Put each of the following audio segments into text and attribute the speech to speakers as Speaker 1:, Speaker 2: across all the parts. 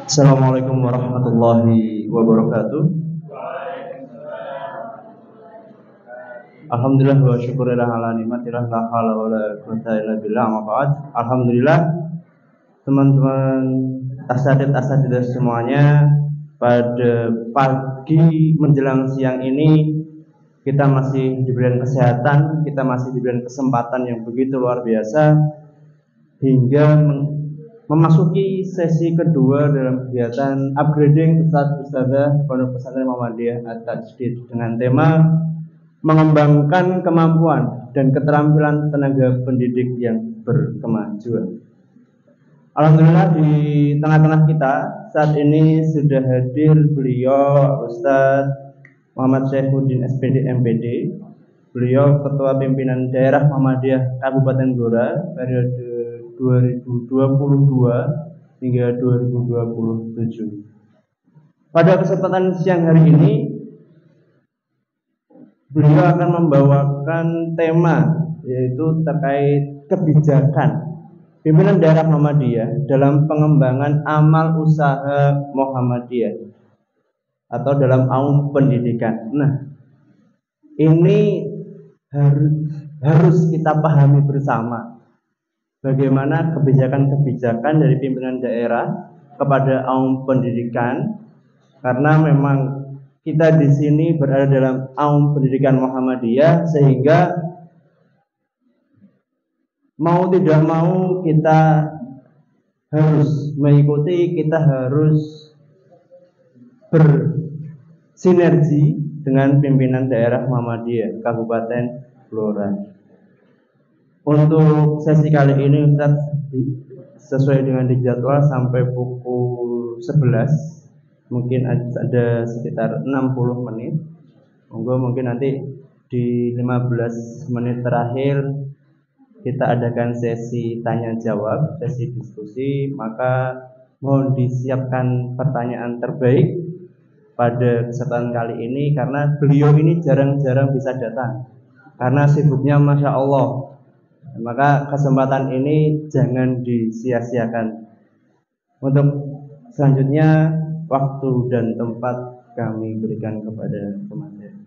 Speaker 1: Assalamualaikum warahmatullahi wabarakatuh. Alhamdulillah wa syukurillah ala nikmatillah la haula wala quwwata illa billah amma ba'd. Alhamdulillah teman-teman asatidz semuanya, pada pagi menjelang siang ini kita masih diberikan kesehatan, kita masih diberikan kesempatan yang begitu luar biasa hingga memasuki sesi kedua dalam kegiatan upgrading Ustadzah Pondok Pesantren Muhammadiyah At-Tajdid dengan tema mengembangkan kemampuan dan keterampilan tenaga pendidik yang berkemajuan. Alhamdulillah di tengah-tengah kita saat ini sudah hadir beliau Ustadz Muhammad Syaifuddin SPD MPD. Beliau Ketua Pimpinan Daerah Muhammadiyah Kabupaten Blora periode 2022 hingga 2027. Pada kesempatan siang hari ini beliau akan membawakan tema yaitu terkait kebijakan pimpinan daerah Muhammadiyah dalam pengembangan amal usaha Muhammadiyah atau dalam aum pendidikan. Nah, ini harus kita pahami bersama bagaimana kebijakan-kebijakan dari pimpinan daerah kepada aum pendidikan, karena memang kita di sini berada dalam aum pendidikan Muhammadiyah, sehingga mau tidak mau kita harus mengikuti, kita harus bersinergi dengan pimpinan daerah Muhammadiyah Kabupaten Blora. Untuk sesi kali ini Ustaz sesuai dengan dijadwal sampai pukul 11, mungkin ada sekitar 60 menit. Mungkin nanti di 15 menit terakhir kita adakan sesi tanya jawab, sesi diskusi. Maka mohon disiapkan pertanyaan terbaik pada kesempatan kali ini, karena beliau ini jarang-jarang bisa datang karena sibuknya Masya Allah. Maka kesempatan ini jangan disia-siakan. Untuk selanjutnya waktu dan tempat kami berikan kepada pemateri.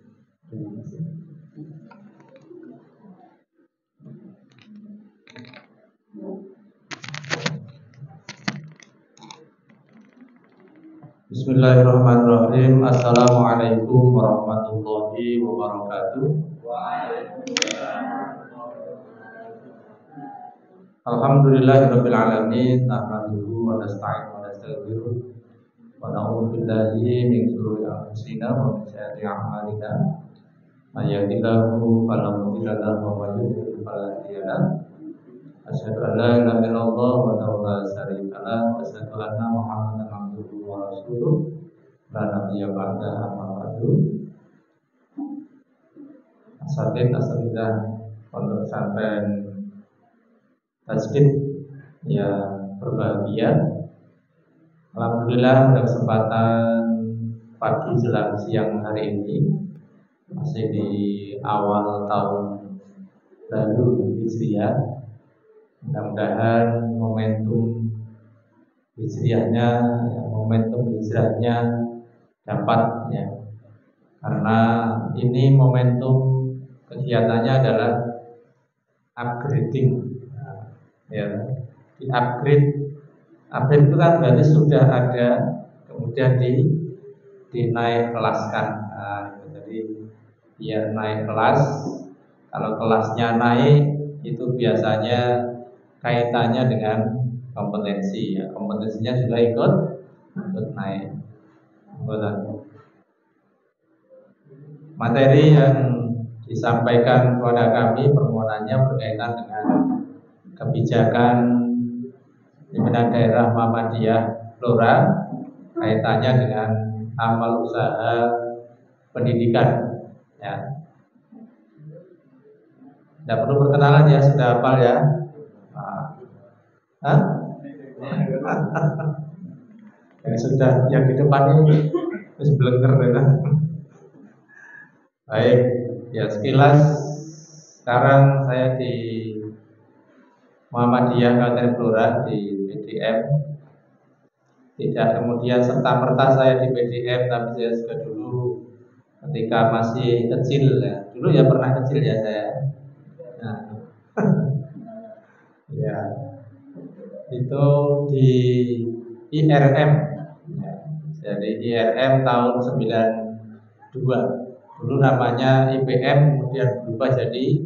Speaker 1: Terima kasih. Bismillahirrahmanirrahim. Assalamualaikum warahmatullahi wabarakatuh. Alhamdulillahirabbil alamin, nahmaduhu wa nasta'inuhu wa nastaghfiruh wa na'udzu billahi min shururi anfusina wa min sayyiati a'malina. May yahdihillahu fala mudilla lahu wa may yudlil fala hadiya lahu. Asyhadu an la ilaha illallah wa la syarika lahu wa asyhadu anna Muhammadan abduhu wa rasuluh la nabiyya ba'da amma ba'du. Asatidzah Pondok Pesantren Tajdid yang berbahagia, alhamdulillah pada kesempatan pagi jelang siang hari ini, masih di awal tahun baru Hijriah. Mudah-mudahan momentum hijrahnya dapat ya, karena ini momentum kegiatannya adalah upgrading. Ya, di upgrade itu kan berarti sudah ada, kemudian dinaik kelaskan. Nah, jadi biar naik kelas, kalau kelasnya naik itu biasanya kaitannya dengan kompetensi ya, kompetensinya juga ikut naik. Materi yang disampaikan kepada kami permohonannya berkaitan dengan kebijakan pimpinan daerah Muhammadiyah Blora kaitannya dengan amal usaha pendidikan ya. Tidak perlu perkenalan ya, sudah hafal ya. Yang sudah yang di depan ini terus belenger ya. Baik, ya sekilas sekarang saya di Muhammadiyah Kabupaten Blora di PDM
Speaker 2: Tidak kemudian serta-merta saya di PDM, tapi saya juga dulu ketika masih kecil ya. Dulu ya pernah kecil ya saya. Nah, ya itu di IRM ya. Jadi IRM tahun 92. Dulu namanya IPM, kemudian berubah jadi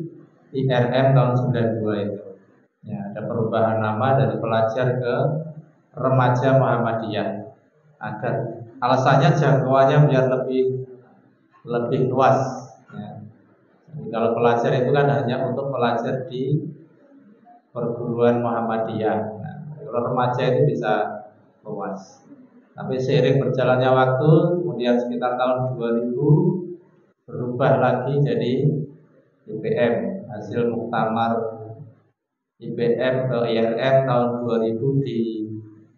Speaker 2: IRM tahun 92 itu. Ya, ada perubahan nama dari pelajar ke remaja Muhammadiyah. Agar alasannya jangkauannya biar lebih luas. Ya. Jadi kalau pelajar itu kan hanya untuk pelajar di perguruan Muhammadiyah. Nah, kalau remaja itu bisa luas. Tapi seiring berjalannya waktu, kemudian sekitar tahun 2000 berubah lagi jadi IPM, hasil muktamar IPM ke IRM tahun 2000 di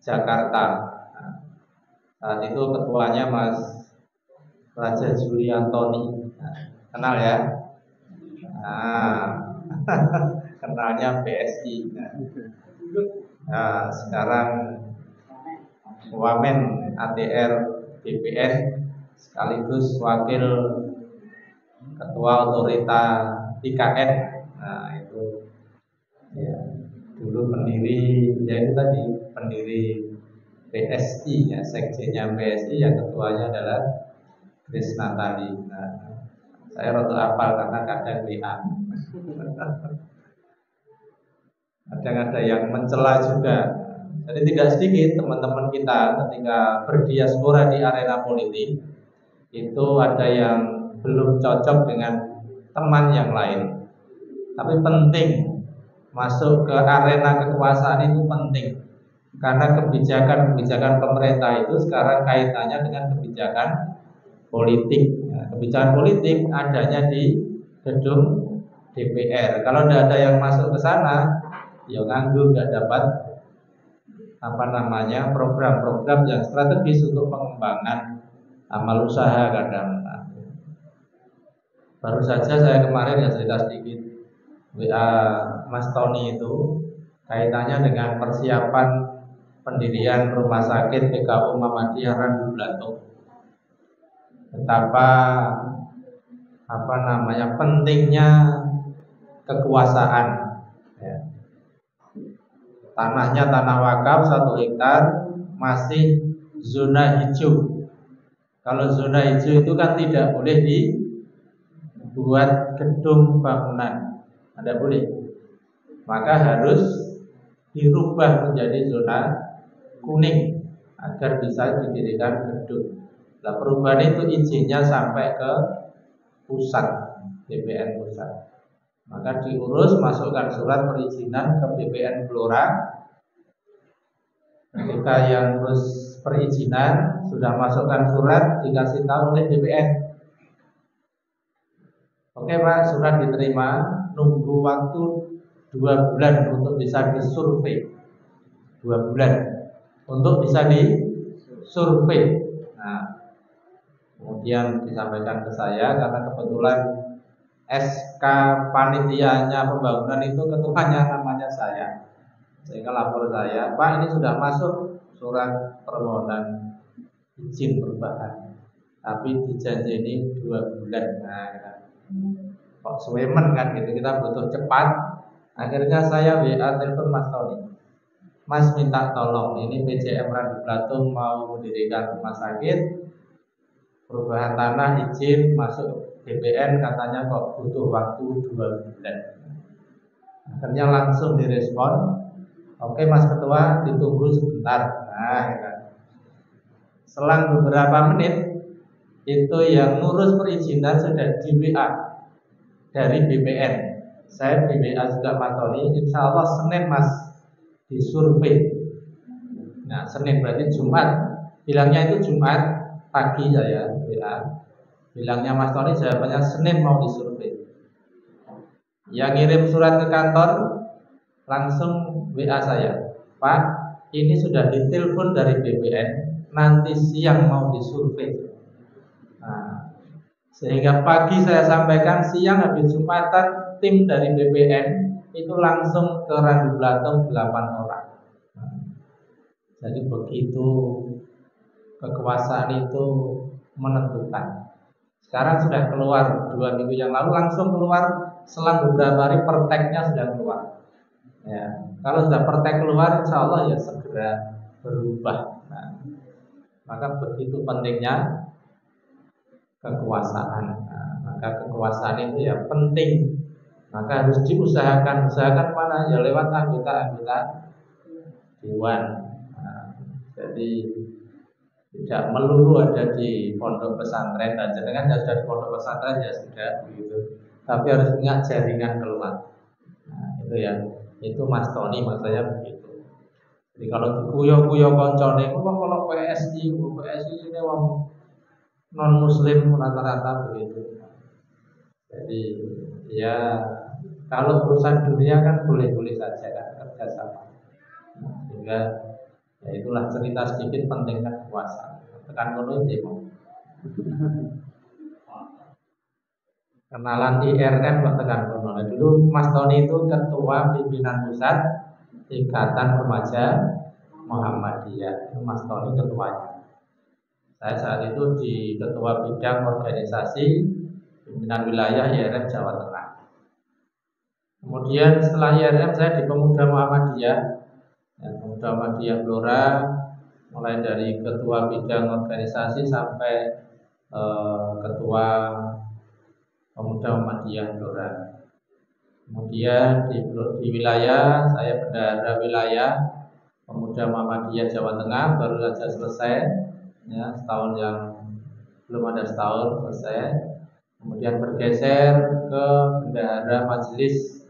Speaker 2: Jakarta. Nah, saat itu ketuanya Mas Raja Juliantoni. Nah, kenal ya? Nah, kenalnya BSI. Nah, sekarang Wamen ATR BPN sekaligus wakil ketua otorita IKN. Nah, itu ya, dulu pendiri, ya itu tadi pendiri PSI ya, sekjennya PSI, yang ketuanya adalah Krisna Tali. Nah, saya rada hafal karena kadang WA. Kadang ada yang mencela juga. Jadi tidak sedikit teman-teman kita ketika berdiaspora di arena politik itu ada yang belum cocok dengan teman yang lain. Tapi penting masuk ke arena kekuasaan itu penting. Karena kebijakan-kebijakan pemerintah itu sekarang kaitannya dengan kebijakan politik. Nah, kebijakan politik adanya di gedung DPR. Kalau tidak ada yang masuk ke sana, ya nganggur, nggak dapat program-program yang strategis untuk pengembangan amal usaha kadang. Baru saja saya kemarin ya cerita sedikit WA Mas Tony itu kaitannya dengan persiapan pendirian rumah sakit PKU Muhammadiyah Randu Blatung. Betapa pentingnya kekuasaan. Ya. Tanahnya tanah wakaf 1 hektar masih zona hijau. Kalau zona hijau itu kan tidak boleh dibuat gedung bangunan, tidak boleh. Maka harus dirubah menjadi zona kuning agar bisa didirikan gedung. Nah, perubahan itu izinnya sampai ke pusat, BPN pusat. Maka diurus, masukkan surat perizinan ke BPN Blora. Ketika yang urus perizinan sudah masukkan surat, dikasih tahu oleh BPN. Oke Pak, surat diterima, nunggu waktu 2 bulan untuk bisa disurvei. 2 bulan untuk bisa disurvei. Nah, kemudian disampaikan ke saya karena kebetulan SK panitianya pembangunan itu ketuanya namanya saya. Sehingga lapor saya, Pak ini sudah masuk surat permohonan izin perubahan, tapi dijanji ini 2 bulan. Nah, kok suwemen kan gitu, kita butuh cepat. Akhirnya saya WA telepon Mas Tony. Mas minta tolong, ini PJM Randu Blatung mau mendirikan rumah sakit, perubahan tanah izin masuk BPN, katanya kok butuh waktu 2 bulan. Akhirnya langsung direspon, oke Mas Ketua, ditunggu sebentar. Nah, kan. Selang beberapa menit itu yang ngurus perizinan sudah di WA dari BPN. Saya di WA juga Mas Tony, insya Allah Senin Mas disurvei. Nah, Senin berarti Jumat. Bilangnya itu Jumat pagi saya WA. Bilangnya Mas Tony, jawabannya Senin mau disurvei. Yang ngirim surat ke kantor langsung WA saya, Pak, ini sudah ditelepon dari BPN, nanti siang mau disurvei. Nah, sehingga pagi saya sampaikan, siang habis Jumatan tim dari BPN itu langsung ke Randu Blatung 8 orang. Nah, jadi begitu kekuasaan itu menentukan. Sekarang sudah keluar 2 minggu yang lalu, langsung keluar selang beberapa hari perteknya sudah keluar. Ya, kalau sudah pertek keluar, insya Allah ya segera berubah. Nah, maka begitu pentingnya kekuasaan. Nah, maka kekuasaan itu ya penting. Maka harus diusahakan. Usahakan mana? Ya lewat anggota-anggota dewan. Nah, jadi tidak melulu ada di pondok pesantren dan jangan ya sudah di pondok pesantren ya sudah begitu. Tapi harus punya jaringan keluar. Nah, itu ya. Itu Mas Tony maksudnya begitu. Jadi kalau dikuyo-kuyo koncone, kalau PSI ini wong non muslim rata-rata begitu. Jadi ya kalau urusan dunia kan boleh-boleh saja kan kerjasama. Sehingga ya itulah cerita sedikit pentingnya kekuasaan. Tekan kono demo. Kenalan IRM kok tekan kono. Dulu Mas Tony itu ketua pimpinan pusat Ikatan Remaja Muhammadiyah. Itu Mas Tony ketuanya. Saya saat itu di ketua bidang organisasi pimpinan wilayah IRM Jawa Tengah. Kemudian setelah IRM saya di Pemuda Muhammadiyah. Ya, Pemuda Muhammadiyah Blora, mulai dari ketua bidang organisasi sampai ketua Pemuda Muhammadiyah Blora. Kemudian di wilayah saya bendahara wilayah Pemuda Muhammadiyah Jawa Tengah, baru saja selesai, ya, setahun yang belum ada setahun selesai. Kemudian bergeser ke bendahara Majelis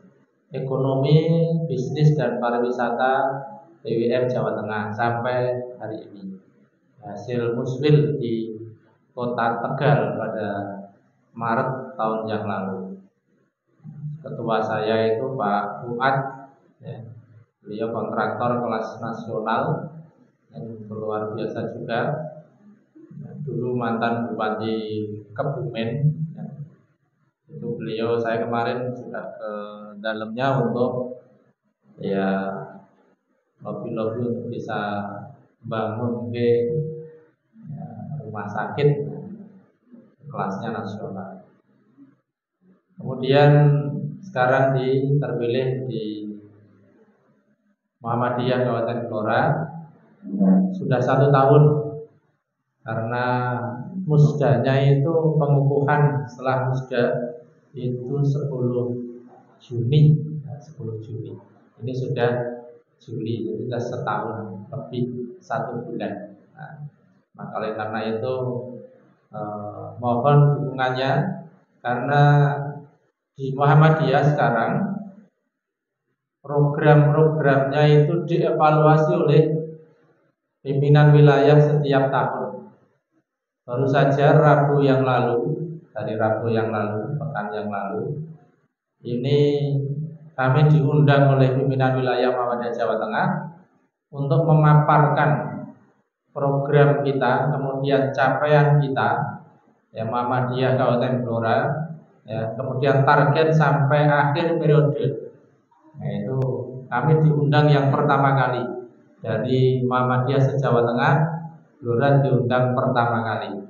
Speaker 2: Ekonomi, Bisnis dan Pariwisata PWM Jawa Tengah sampai hari ini. Hasil muswil di Kota Tegal pada Maret tahun yang lalu. Ketua saya itu Pak Fuad, ya. Beliau kontraktor kelas nasional yang luar biasa juga. Ya, dulu mantan Bupati Kebumen. Ya. Itu beliau, saya kemarin sudah ke dalamnya untuk ya lobby untuk bisa bangun rumah sakit kelasnya nasional. Kemudian sekarang terpilih di Muhammadiyah Kabupaten Blora sudah 1 tahun, karena musdanya itu pengukuhan setelah musda itu 10 Juni. Ini sudah Juli, jadi sudah setahun lebih 1 bulan. Nah, maka oleh karena itu mohon dukungannya, karena di Muhammadiyah sekarang program-programnya itu dievaluasi oleh pimpinan wilayah setiap tahun. Baru saja Rabu yang lalu, pekan yang lalu, ini kami diundang oleh pimpinan wilayah Muhammadiyah Jawa Tengah untuk memaparkan program kita, kemudian capaian kita, ya Muhammadiyah Kabupaten Blora, ya, kemudian target sampai akhir periode. Nah, itu kami diundang yang pertama kali dari Muhammadiyah se-Jawa Tengah, Blora diundang pertama kali.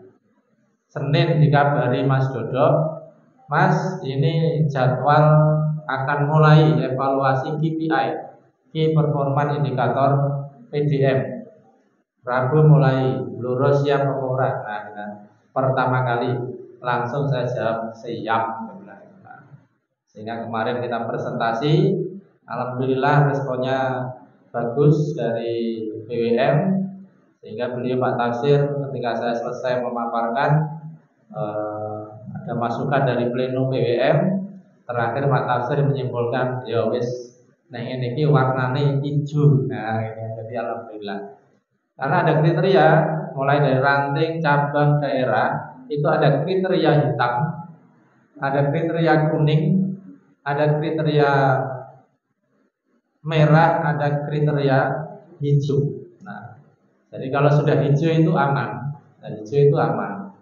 Speaker 2: Senin dikabari Mas Dodo, Mas, ini jadwal akan mulai evaluasi KPI, Key Performance Indicator PDM. Rabu mulai, Blora siap apa ora? Nah, pertama kali langsung saya jawab siap. Sehingga kemarin kita presentasi, alhamdulillah responnya bagus dari PWM, sehingga beliau Pak Tafsir ketika saya selesai memaparkan ada masukan dari pleno PWM. Terakhir Pak Tafsir menyimpulkan, ya wis nek ngene iki warnane ijo. Nah, jadi alhamdulillah. Karena ada kriteria mulai dari ranting, cabang, daerah, itu ada kriteria hitam, ada kriteria kuning, ada kriteria merah, ada kriteria hijau. Nah, jadi kalau sudah hijau itu aman. Nah, hijau itu aman.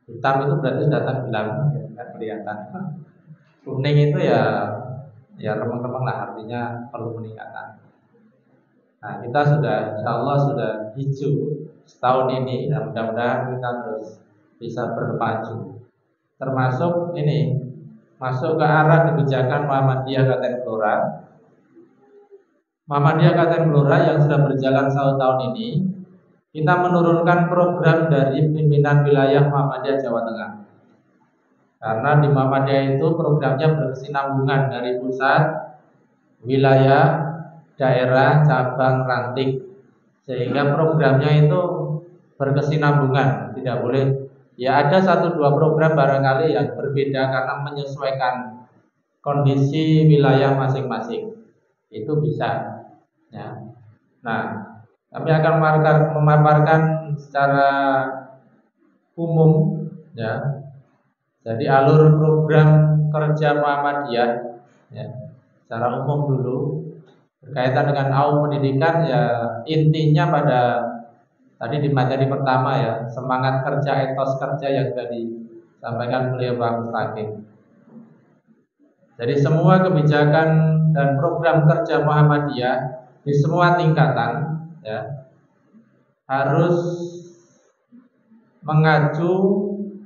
Speaker 2: Hitam itu berarti sudah tenggelam, nggak kelihatan. Kuning itu ya remeng-remeng lah, artinya perlu peningkatan. Nah, kita sudah, insya Allah sudah hijau. setahun ini. Nah, mudah-mudahan kita terus bisa berpacu. Termasuk ini masuk ke arah kebijakan Muhammadiyah Klaten Blora. Muhammadiyah Klaten Blora yang sudah berjalan 1 tahun ini, kita menurunkan program dari pimpinan wilayah Muhammadiyah Jawa Tengah. Karena di Muhammadiyah itu programnya berkesinambungan dari pusat, wilayah, daerah, cabang, ranting, sehingga programnya itu berkesinambungan. Tidak boleh, ya ada 1-2 program barangkali yang berbeda karena menyesuaikan kondisi wilayah masing-masing. Itu bisa. Ya. Nah, kami akan memaparkan secara umum, ya. Jadi alur program kerja Muhammadiyah, ya, secara umum dulu berkaitan dengan AU pendidikan, ya intinya pada tadi di materi pertama, ya, semangat kerja, etos kerja yang sudah disampaikan beliau Pak Mustaqim. Jadi semua kebijakan dan program kerja Muhammadiyah di semua tingkatan, ya, harus mengacu,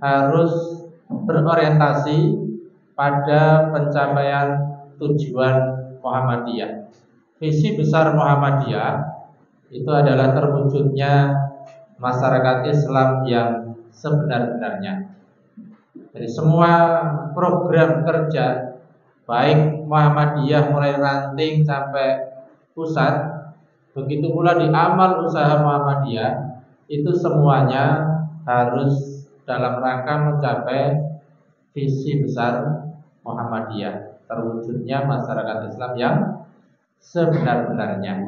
Speaker 2: harus berorientasi pada pencapaian tujuan Muhammadiyah. Visi besar Muhammadiyah itu adalah terwujudnya masyarakat Islam yang sebenar-benarnya. Jadi semua program kerja baik Muhammadiyah mulai ranting sampai pusat, begitu pula di amal usaha Muhammadiyah, itu semuanya harus dalam rangka mencapai visi besar Muhammadiyah, terwujudnya masyarakat Islam yang sebenar-benarnya.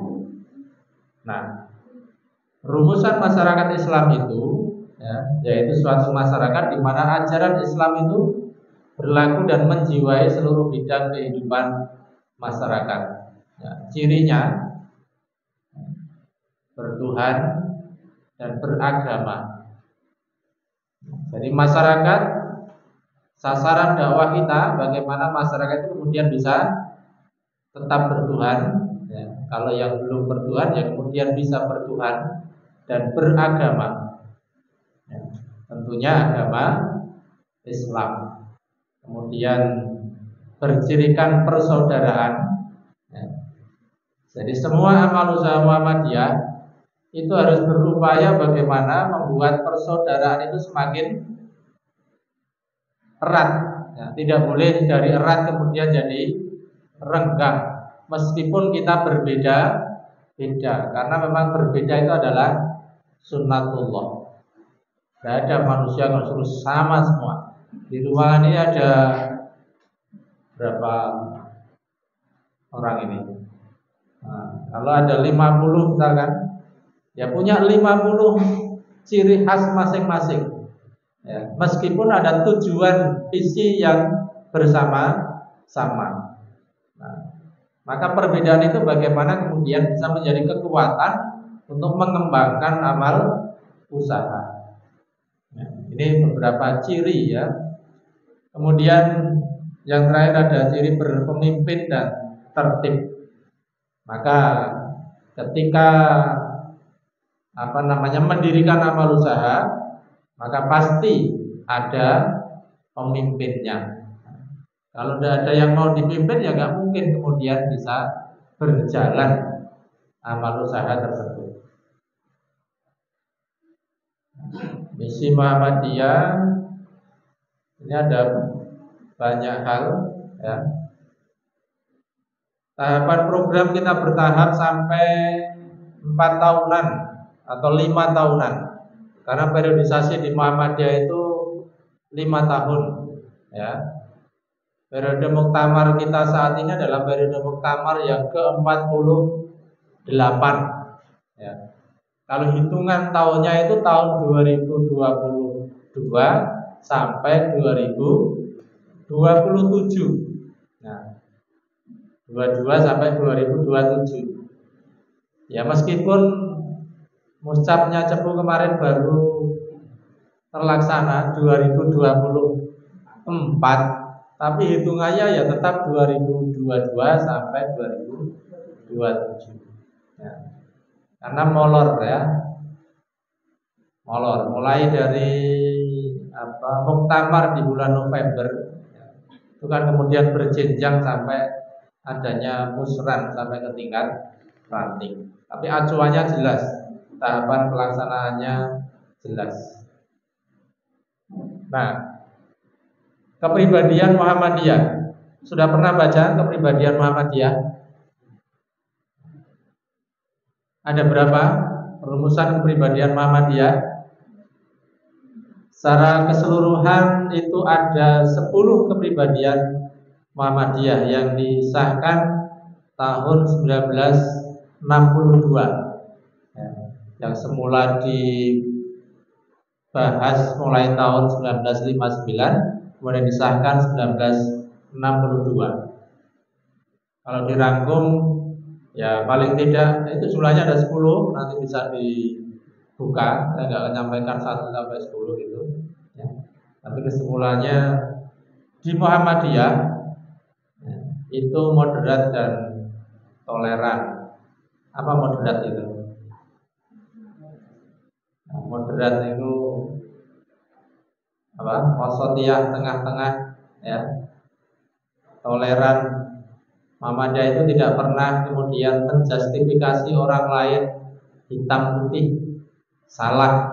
Speaker 2: Nah, rumusan masyarakat Islam itu, ya, yaitu suatu masyarakat di mana ajaran Islam itu berlaku dan menjiwai seluruh bidang kehidupan masyarakat. Ya, cirinya bertuhan dan beragama. Jadi masyarakat, sasaran dakwah kita bagaimana masyarakat itu kemudian bisa tetap bertuhan, ya. Kalau yang belum bertuhan, ya kemudian bisa bertuhan dan beragama, ya. Tentunya agama Islam. Kemudian bercirikan persaudaraan, ya. Jadi semua amal usaha Muhammadiyah itu harus berupaya bagaimana membuat persaudaraan itu semakin erat, ya. Tidak boleh dari erat kemudian jadi renggang, meskipun kita berbeda-beda, karena memang berbeda itu adalah sunnatullah. Tidak ada manusia yang harus sama semua. Di ruangan ini ada berapa orang ini? Nah, kalau ada 50 misalkan, ya punya 50 ciri khas masing-masing, ya, meskipun ada tujuan visi yang bersama-sama. Nah, maka perbedaan itu bagaimana kemudian bisa menjadi kekuatan untuk mengembangkan amal usaha. Ya, ini beberapa ciri, ya. Kemudian yang terakhir ada ciri berpemimpin dan tertib. Maka ketika mendirikan amal usaha, maka pasti ada pemimpinnya. Kalau tidak ada yang mau dipimpin, ya nggak mungkin kemudian bisa berjalan amal usaha tersebut. Misi Muhammadiyah ini ada banyak hal, ya. Tahapan program kita bertahap sampai 4 tahunan atau 5 tahunan, karena periodisasi di Muhammadiyah itu 5 tahun, ya. Periode muktamar kita saat ini adalah periode muktamar yang ke-48, ya. Kalau hitungan tahunnya itu tahun 2022 sampai 2027. Nah, 22 sampai 2027. Ya, meskipun muscapnya Cepu kemarin baru terlaksana 2024, tapi hitungannya ya tetap 2022 sampai 2027. Ya. Karena molor, ya. molor. Mulai dari muktamar di bulan November, itu kan kemudian berjenjang sampai adanya musran sampai ke tingkat ranting. Tapi acuannya jelas, tahapan pelaksanaannya jelas. Nah, kepribadian Muhammadiyah. Sudah pernah baca kepribadian Muhammadiyah? Ada berapa rumusan kepribadian Muhammadiyah? Secara keseluruhan itu ada 10 kepribadian Muhammadiyah yang disahkan tahun 1962. Yang semula dibahas mulai tahun 1959, kemudian disahkan 1962. Kalau dirangkum ya paling tidak itu jumlahnya ada 10, nanti bisa dibuka. Saya nggak akan menyampaikan 1 sampai 10 gitu ya. Tapi kesimpulannya di Muhammadiyah ya, itu moderat dan toleran. Apa moderat itu? Nah, moderat itu wasatiyah, tengah-tengah ya. Toleran. Muhammadiyah itu tidak pernah kemudian menjustifikasi orang lain hitam putih, salah,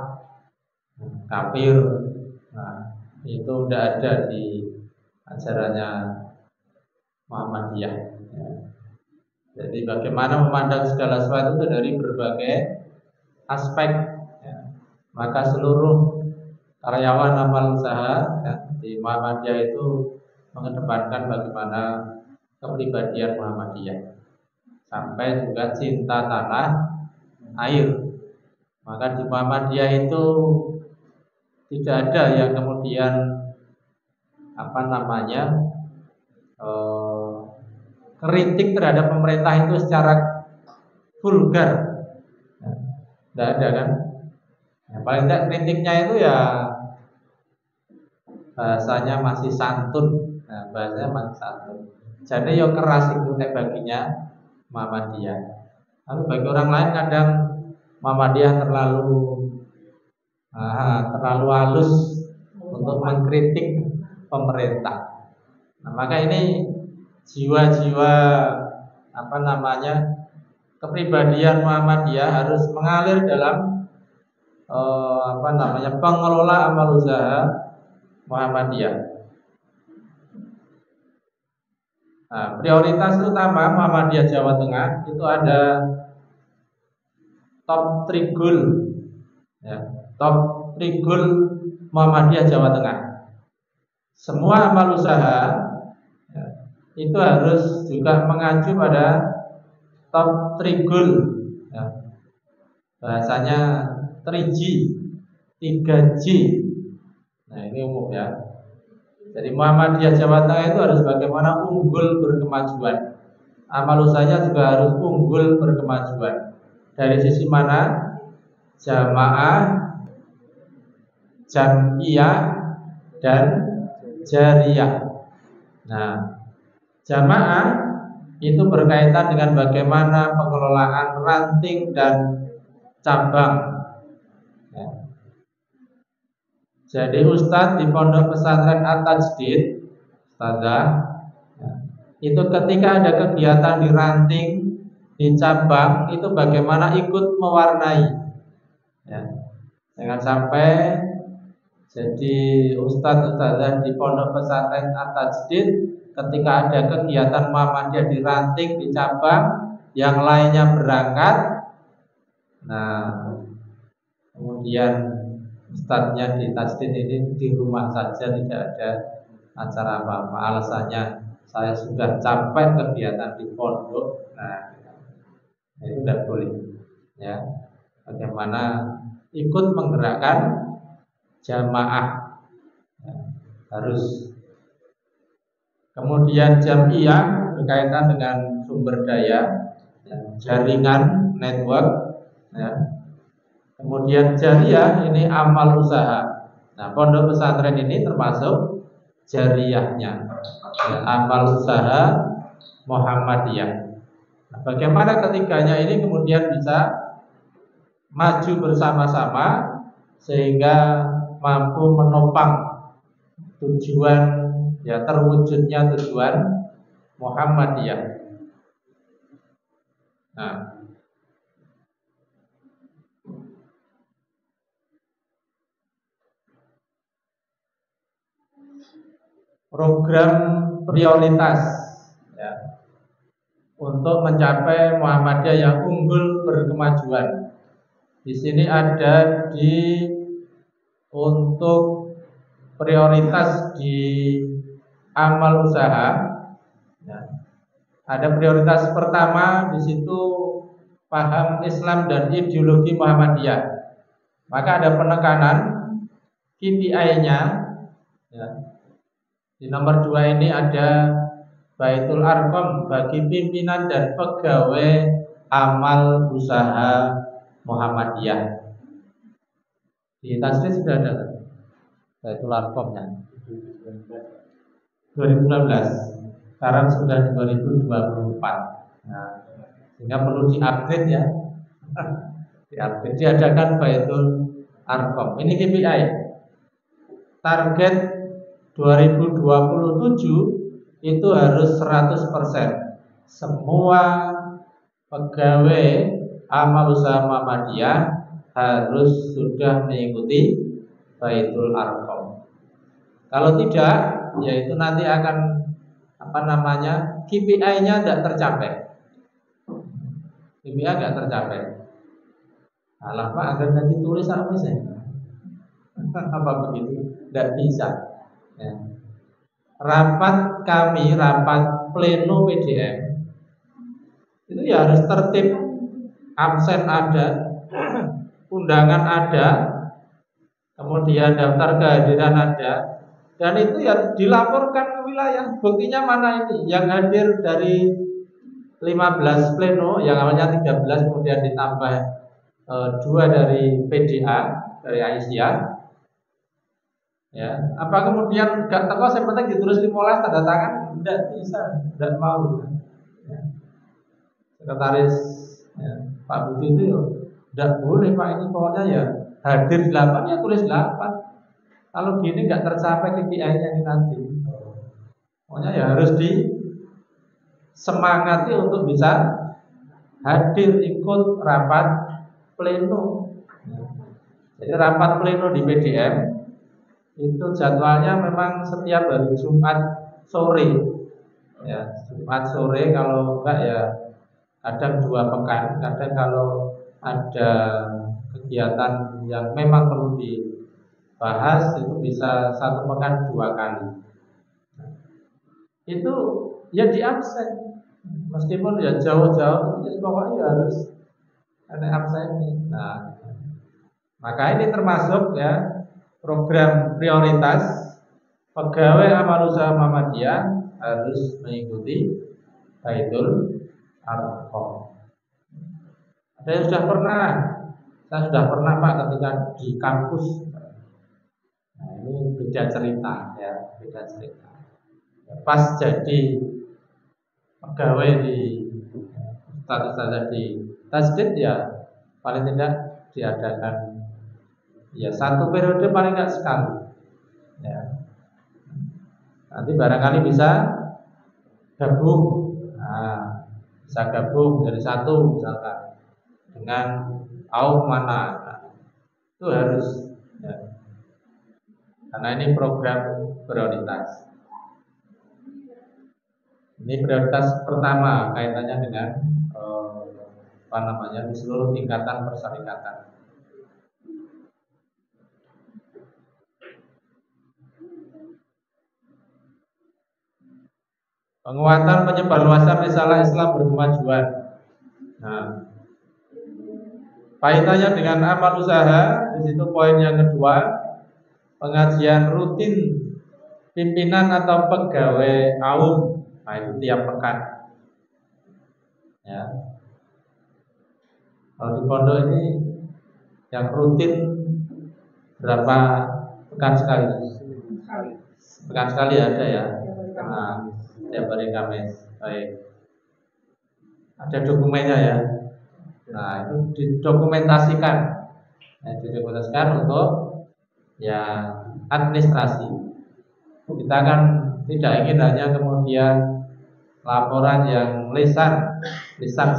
Speaker 2: kafir. Nah, itu tidak ada di ajarannya Muhammadiyah ya. Jadi bagaimana memandang segala sesuatu itu dari berbagai aspek ya. Maka seluruh karyawan amal usaha ya, di Muhammadiyah itu mengedepankan bagaimana kepribadian Muhammadiyah, sampai juga cinta tanah air. Maka di Muhammadiyah itu tidak ada yang kemudian kritik terhadap pemerintah itu secara vulgar. Tidak ada kan? Ya, paling tidak kritiknya itu ya bahasanya masih santun. Nah, bahasanya masih santun. Jadi yang keras itu baginya Muhammadiyah. Tapi bagi orang lain kadang Muhammadiyah terlalu halus untuk mengkritik pemerintah. Nah, maka ini jiwa-jiwa kepribadian Muhammadiyah harus mengalir dalam pengelola amal usaha Muhammadiyah. Nah, prioritas utama Muhammadiyah Jawa Tengah itu ada top 3 goal ya, top 3 goal Muhammadiyah Jawa Tengah. Semua amal usaha ya, itu harus juga mengacu pada top 3 goal ya. Bahasanya 3G, 3G. Nah, ini umum ya. Jadi Muhammadiyah Jawa Tengah itu harus bagaimana unggul berkemajuan. Amal usahanya juga harus unggul berkemajuan. Dari sisi mana? Jamaah, jamiyah, dan jariyah. Nah, jamaah itu berkaitan dengan bagaimana pengelolaan ranting dan cabang. Jadi Ustadz di Pondok Pesantren At-Tajdid, Ustazah, itu ketika ada kegiatan di ranting, di cabang, itu bagaimana ikut mewarnai ya. Jangan sampai jadi Ustazah di Pondok Pesantren At-Tajdid, ketika ada kegiatan Muhammadiyah di ranting, di cabang, yang lainnya berangkat, nah kemudian Ustadznya di Tajdid ini di rumah saja, tidak ada acara apa-apa. Alasannya saya sudah capek kegiatan di pondok. Nah, itu tidak boleh. Ya, bagaimana ikut menggerakkan jamaah ya, harus. Kemudian jamiyah berkaitan dengan sumber daya, ya, jaringan, network. Ya. Kemudian jariyah ini amal usaha. Nah, pondok pesantren ini termasuk jariyahnya ya, amal usaha Muhammadiyah. Nah, bagaimana ketiganya ini kemudian bisa maju bersama-sama sehingga mampu menopang tujuan, ya, terwujudnya tujuan Muhammadiyah. Nah, program prioritas, ya, untuk mencapai Muhammadiyah yang unggul berkemajuan. Di sini ada untuk prioritas di amal usaha. Ya. Ada prioritas pertama di situ paham Islam dan ideologi Muhammadiyah. Maka ada penekanan KPI-nya. Ya. Di nomor 2 ini ada Baitul Arqam bagi pimpinan dan pegawai amal usaha Muhammadiyah. Di tasdid sudah ada Baitul Arqamnya 2019. Sekarang sudah 2024. Nah, sehingga perlu diupgrade, ya. Diupgrade, diadakan Baitul Arqam. Ini KPI. Target 2027 itu harus 100%. Semua pegawai amal usaha Muhammadiyah harus sudah mengikuti Baitul Arqam. Kalau tidak, yaitu nanti akan KPI-nya tidak tercapai. KPI tidak tercapai. Alah Pak, agar nanti tulis apa sih? Apa begitu? Tidak bisa. Ya. Rapat pleno PDM itu ya harus tertib, absen ada, undangan ada, kemudian daftar kehadiran ada, dan itu ya dilaporkan ke wilayah. Buktinya mana ini? Yang hadir dari 15 pleno, yang awalnya 13 kemudian ditambah 2 dari PDA, dari Aisyah. Ya, apa kemudian gak teko yang penting ditulis 15 tanda tangan? Tidak bisa, tidak mau. Ya. Sekretaris, ya, Pak Budi itu tidak boleh Pak, ini pokoknya ya hadir 8 ya tulis 8. Kalau gini nggak tercapai KPI-nya ini nanti. Pokoknya ya harus disemangati untuk bisa hadir ikut rapat pleno. Jadi rapat pleno di PDM itu jadwalnya memang setiap hari Jumat sore. Ya, Jumat sore, kalau enggak ya kadang 2 pekan, kadang kalau ada kegiatan yang memang perlu dibahas itu bisa 1 pekan 2 kali. Itu ya di absen, meskipun ya jauh-jauh, ya pokoknya harus ada absen. Nah, maka ini termasuk ya program prioritas pegawai amal usaha Muhammadiyah harus mengikuti Baitul Arqam. Saya sudah pernah Pak ketika di kampus. Nah, ini beda cerita, ya, beda cerita. Pas jadi pegawai di status di tasdid, ya paling tidak diadakan ya 1 periode paling enggak sekali. Ya. Nanti barangkali bisa gabung. Nah, bisa gabung jadi 1 misalkan dengan kaum mana. Nah, itu harus, ya. Karena ini program prioritas. Ini prioritas pertama kaitannya dengan di seluruh tingkatan persyarikatan. Penguatan penyebarluasan risalah Islam berkemajuan. Nah, kaitannya dengan amal usaha, di situ poin yang kedua, pengajian rutin pimpinan atau pegawai kaum. Nah, itu tiap pekan. Ya. Kalau di pondok ini yang rutin berapa pekan sekali? Pekan sekali ada, ya. Nah, setiap hari Kamis. Baik. Ada dokumennya, ya. Nah, itu didokumentasikan. Diprioritaskan untuk ya administrasi. Kita kan tidak ingin hanya kemudian laporan yang lisan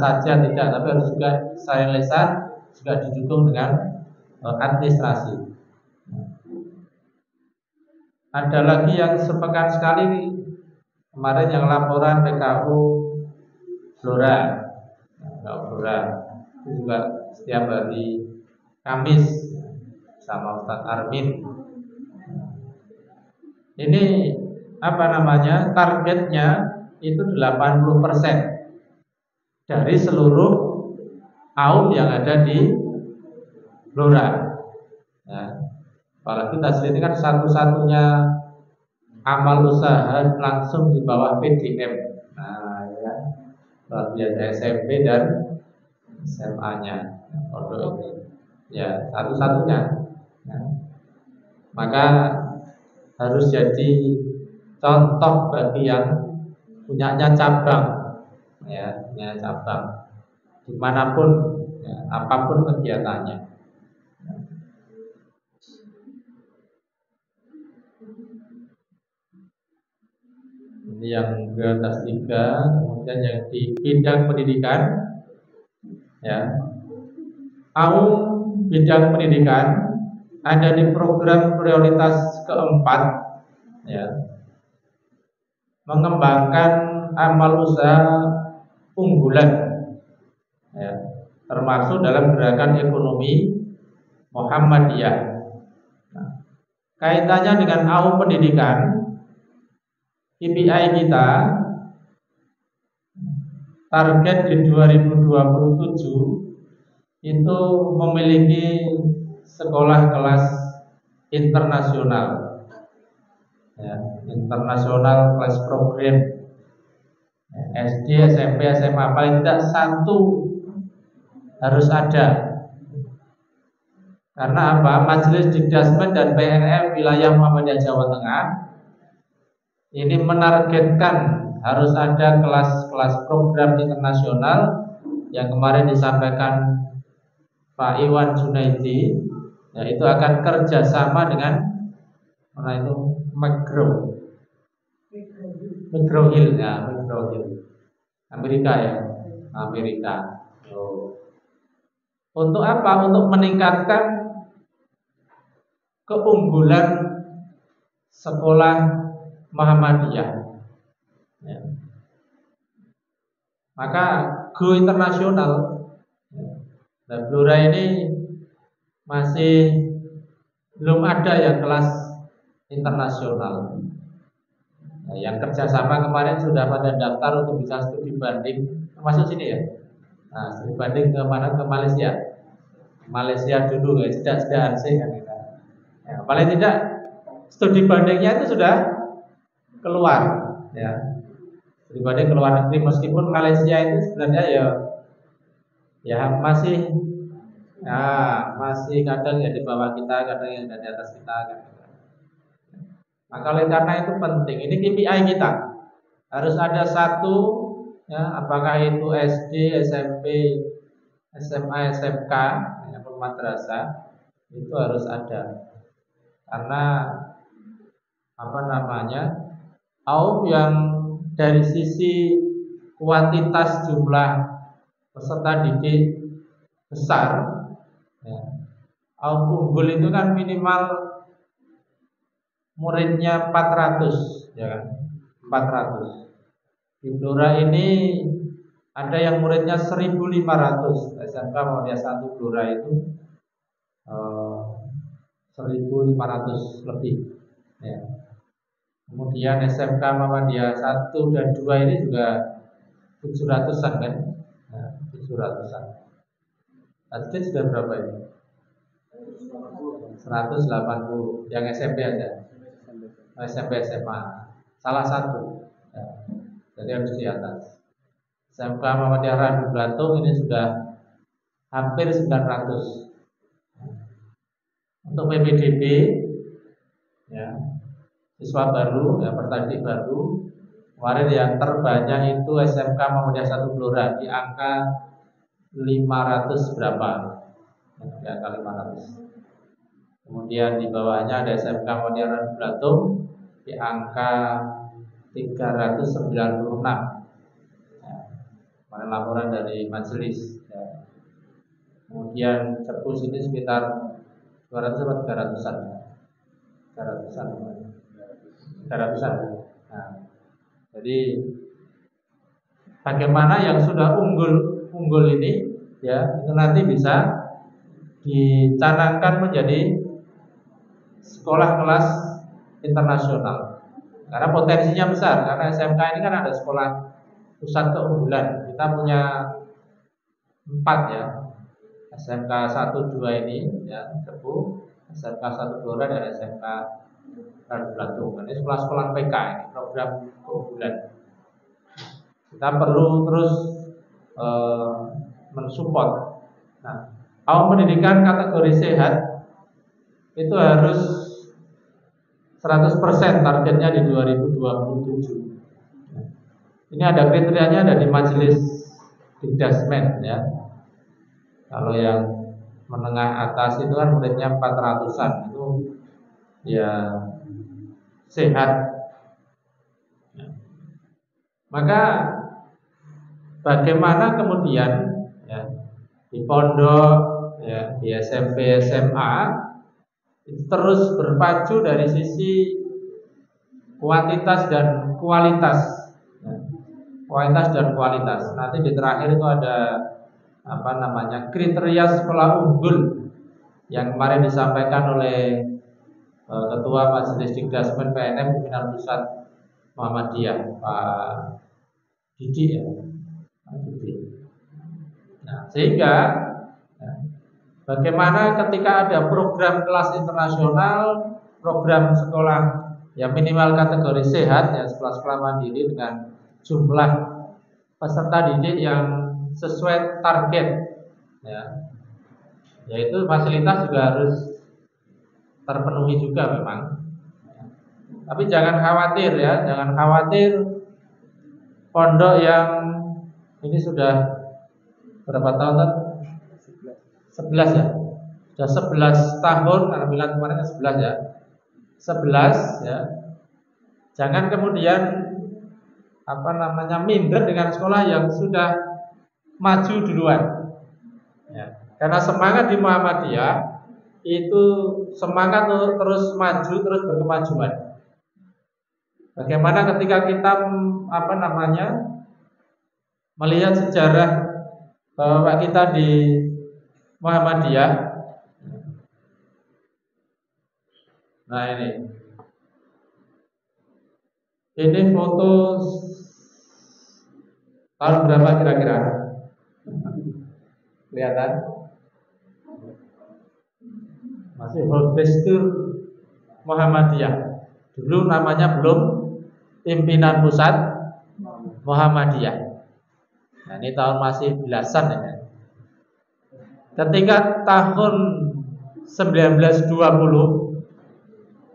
Speaker 2: saja tidak, tapi harus juga selain lisan juga didukung dengan administrasi. Ada lagi yang sepekan sekali kemarin yang laporan PKU Blora, itu juga setiap hari Kamis sama Ustadz Armin. Ini apa namanya? Targetnya itu 80% dari seluruh AUM yang ada di Blora. Ya. Apalagi taslim ini kan satu-satunya amal usaha langsung di bawah PDM. Nah, ya, luar biasa SMP dan SMA-nya. Ya, satu-satunya. Ya. Maka harus jadi contoh bagi yang punyanya cabang, ya, punya cabang dimanapun, ya, apapun kegiatannya. Ini yang prioritas 3, kemudian yang di bidang pendidikan, ya, bidang pendidikan ada di program prioritas keempat, ya, mengembangkan amal usaha unggulan, ya, termasuk dalam gerakan ekonomi Muhammadiyah. Nah, kaitannya dengan AUM pendidikan, KPI kita target di 2027 itu memiliki sekolah kelas internasional, ya, internasional kelas program, ya, SD, SMP, SMA paling tidak satu harus ada. Karena apa? Majelis Dikdasmen dan PNM wilayah Muhammadiyah Jawa Tengah ini menargetkan harus ada kelas-kelas program internasional yang kemarin disampaikan Pak Iwan Junaidi, yaitu akan kerjasama dengan mana itu McGraw Hill, ya, McGraw Hill, Amerika, ya, Amerika. Untuk apa? Untuk meningkatkan keunggulan sekolah Muhammadiyah. Ya. Maka go internasional. Nah, Blora ini masih belum ada yang kelas internasional. Nah, yang kerjasama kemarin sudah pada daftar untuk bisa studi banding, termasuk sini, ya. Nah, studi banding ke mana? Ke Malaysia. Malaysia dulu, ya, tidak sih kan kita. Ya, paling tidak studi bandingnya itu sudah keluar, ya. Studi banding ke luar negeri, meskipun Malaysia itu sebenarnya ya masih kadang ya di bawah kita, kadang yang di atas kita, kan. Maka oleh karena itu penting, ini KPI kita harus ada satu, ya, apakah itu SD, SMP, SMA, SMK, ya, madrasah, itu harus ada. Karena apa namanya, AUM yang dari sisi kuantitas jumlah peserta didik besar, ya, AUM unggul itu kan minimal muridnya 400, ya kan, 400. Di Blora ini ada yang muridnya 1.500. SMK Muhammadiyah 1 Blora itu 1.500 lebih, ya. Kemudian SMK Muhammadiyah 1 dan 2 ini juga 700-an, kan, ya, 700-an. Tadi sudah berapa ini? 180 yang SMP aja. SMP SMA salah satu, ya. Jadi harus di atas. SMK Muhammadiyah Randu Blatung ini sudah hampir 900. Untuk PPDB, ya, siswa baru, ya, pertanian baru, kemarin yang terbanyak itu SMK Muhammadiyah 1 Blora di angka 500 berapa, di angka 500. Kemudian di bawahnya ada SMK Modern Blatung di angka 396. Mana laporan dari majelis. Kemudian Cepu sini sekitar 200 atau 300-an. 300-an. Nah, jadi bagaimana yang sudah unggul ini ya itu nanti bisa dicanangkan menjadi sekolah kelas internasional. Karena potensinya besar, karena SMK ini kan ada sekolah pusat keunggulan. Kita punya 4 ya. SMK 1 2 ini ya, Cepu, SMK 1 Blora dan SMK Blatung. Ini sekolah-sekolah PK ini, program keunggulan. Kita perlu terus mensupport. Nah, kalau pendidikan kategori sehat itu harus 100% targetnya di 2027. Ini ada kriterianya, ada di majelis Dikdasmen ya. Kalau yang menengah atas itu kan muridnya 400-an, itu ya sehat. Maka bagaimana kemudian ya, di pondok ya, di SMP SMA itu terus berpacu dari sisi kuantitas dan kualitas ya. Kualitas dan kualitas. Nanti di terakhir itu ada kriteria sekolah unggul yang kemarin disampaikan oleh Ketua Majelis Dikdasmen PNM Pimpinan Pusat Muhammadiyah Pak Didi ya. Nah, sehingga bagaimana ketika ada program kelas internasional, program sekolah ya minimal kategori sehat ya, sekolah-sekolah mandiri dengan jumlah peserta didik yang sesuai target ya, yaitu fasilitas juga harus terpenuhi juga memang. Tapi jangan khawatir ya, jangan khawatir pondok yang ini sudah berapa tahun? 11 ya. Sudah 11 tahun, alhamdulillah kemarin 11 ya. 11 ya. Jangan kemudian minder dengan sekolah yang sudah maju duluan. Ya. Karena semangat di Muhammadiyah itu semangat untuk terus maju, terus berkemajuan. Bagaimana ketika kita melihat sejarah bahwa kita di Muhammadiyah. Nah ini foto tahun berapa kira-kira? Kelihatan? Masih Hofdestur Muhammadiyah. Dulu namanya belum Pimpinan Pusat Muhammadiyah. Nah ini tahun masih belasan ya. Ketika tahun 1920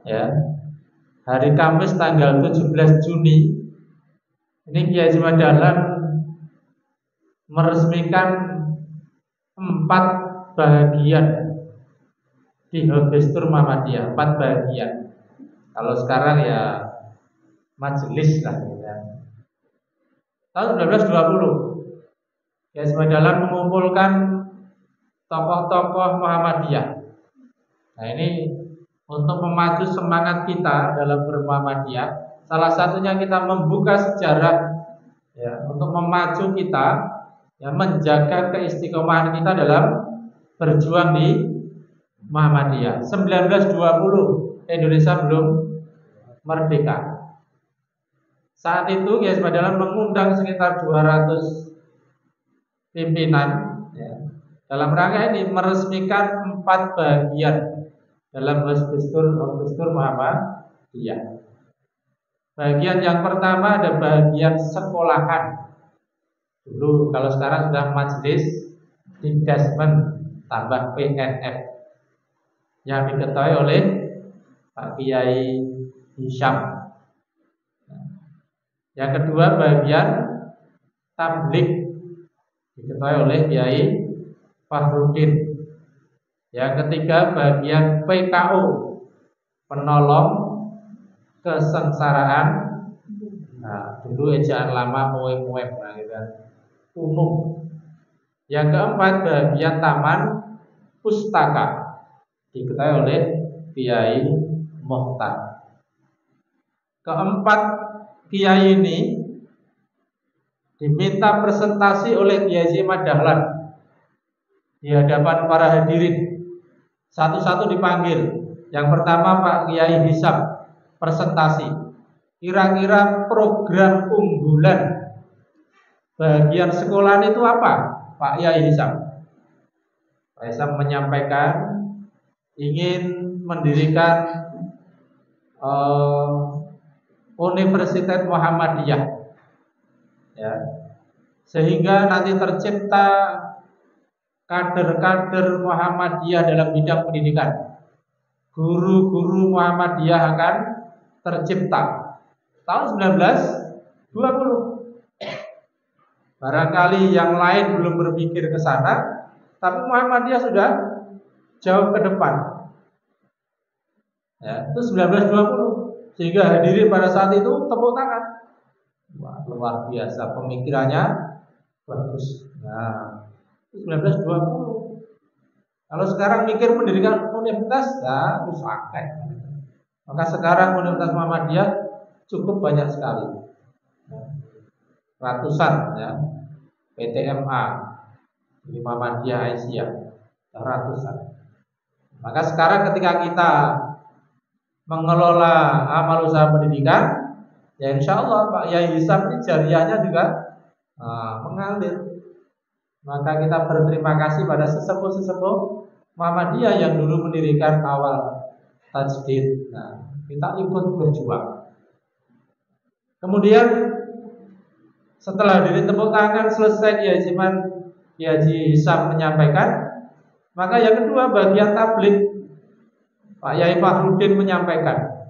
Speaker 2: ya, hari Kamis tanggal 17 Juni ini Kiai Haji Dahlan meresmikan 4 bagian di Hofdestur Muhammadiyah, 4 bagian. Kalau sekarang ya majelis lah ya. Tahun 1920 Kiai Haji Dahlan mengumpulkan tokoh-tokoh Muhammadiyah. Nah ini untuk memacu semangat kita dalam bermuhammadiyah, salah satunya kita membuka sejarah ya, untuk memacu kita ya, menjaga keistiqomahan kita dalam berjuang di Muhammadiyah. 1920 Indonesia belum merdeka. Saat itu Kiai Haji Dahlan mengundang sekitar 200 pimpinan ya, dalam rangka ini meresmikan 4 bagian dalam Hofdestur Muhammadiyah. Bagian yang pertama ada bagian sekolahan. Dulu kalau sekarang sudah majelis Dikdasmen tambah PNF yang diketuai oleh Pak Kiai Hisham. Yang kedua bagian tablik diketuai oleh Kiai Fahrudin. Yang ketiga bagian PKO, penolong kesengsaraan. Nah, dulu ejaan lama OEM, nah gitu kan. Umum. Yang keempat bagian taman pustaka, diketahui oleh Kiai Mokhtar. Keempat kiai ini diminta presentasi oleh Kiai Haji Ahmad Dahlan di hadapan para hadirin. Satu-satu dipanggil. Yang pertama Pak Kiai Hisam, presentasi. Kira-kira program unggulan bagian sekolah itu apa? Pak Kiai Hisam. Pak Hisam menyampaikan ingin mendirikan Universitas Muhammadiyah, ya, sehingga nanti tercipta kader-kader Muhammadiyah dalam bidang pendidikan. Guru-guru Muhammadiyah akan tercipta tahun 1920. Barangkali yang lain belum berpikir ke sana, tapi Muhammadiyah sudah jauh ke depan. Ya, itu 1920. Sehingga hadirin pada saat itu tepuk tangan. Wah, luar biasa pemikirannya, bagus. Nah, itu 1920. Kalau sekarang mikir mendirikan universitas, ya harus akeh. Maka sekarang Universitas Muhammadiyah cukup banyak sekali. Ratusan, ya. PTMA di Muhammadiyah Aisyah, ratusan. Maka sekarang ketika kita mengelola amal usaha pendidikan, ya insya Allah Pak Yai Hisam ini jariahnya juga mengalir. Maka kita berterima kasih pada sesepuh-sesepuh Muhammadiyah yang dulu mendirikan awal tajdid. Nah, kita ikut berjuang. Kemudian setelah diri tepuk tangan selesai Kiai Haji Hisam menyampaikan, maka yang kedua bagian tabligh. Pak Yai Fahrudin menyampaikan.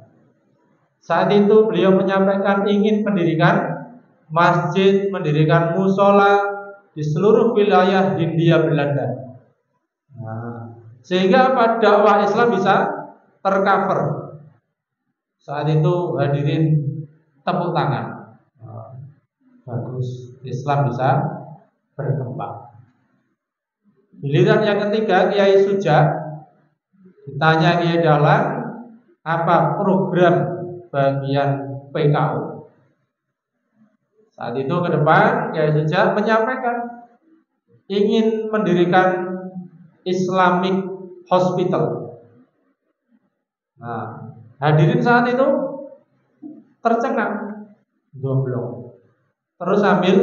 Speaker 2: Saat itu beliau menyampaikan ingin mendirikan masjid, mendirikan musola di seluruh wilayah Hindia Belanda. Nah, sehingga apa, dakwah Islam bisa tercover. Saat itu hadirin tepuk tangan. Bagus, Islam bisa berkembang. Giliran yang ketiga Kiai Suja ditanya Kiai Dahlan, apa program bagian PKO? Saat itu ke depan Kiai Suja menyampaikan ingin mendirikan Islamic Hospital. Nah, hadirin saat itu tercengang, goblok. Terus sambil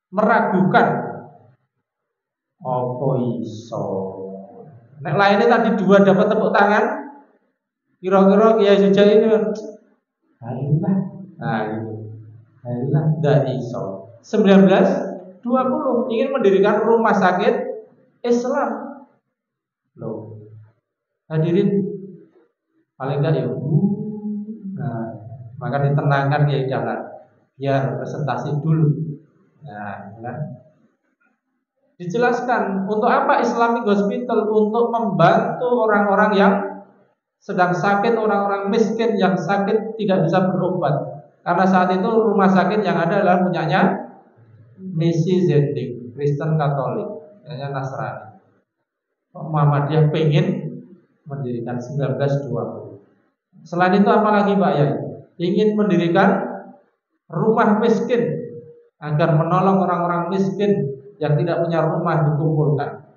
Speaker 2: meragukan, apa iso? Nek lainnya tadi dua dapat tepuk tangan, kira-kira Kiai Suja ini hailah, nah gitu, hailah, tidak iso. 1920 ingin mendirikan rumah sakit Islam, loh, hadirin paling enggak ya, nah, maka ditenangkan Kiai Dahlan, biar presentasi dulu, nah, kan? Dijelaskan untuk apa Islamic Hospital, untuk membantu orang-orang yang sedang sakit, orang-orang miskin yang sakit tidak bisa berobat. Karena saat itu rumah sakit yang ada adalah punyanya Misi Zendik, Kristen Katolik, Nasrani. Muhammadiyah pengen mendirikan 1920. Selain itu apalagi Pak Yai? Ingin mendirikan rumah miskin agar menolong orang-orang miskin yang tidak punya rumah dikumpulkan.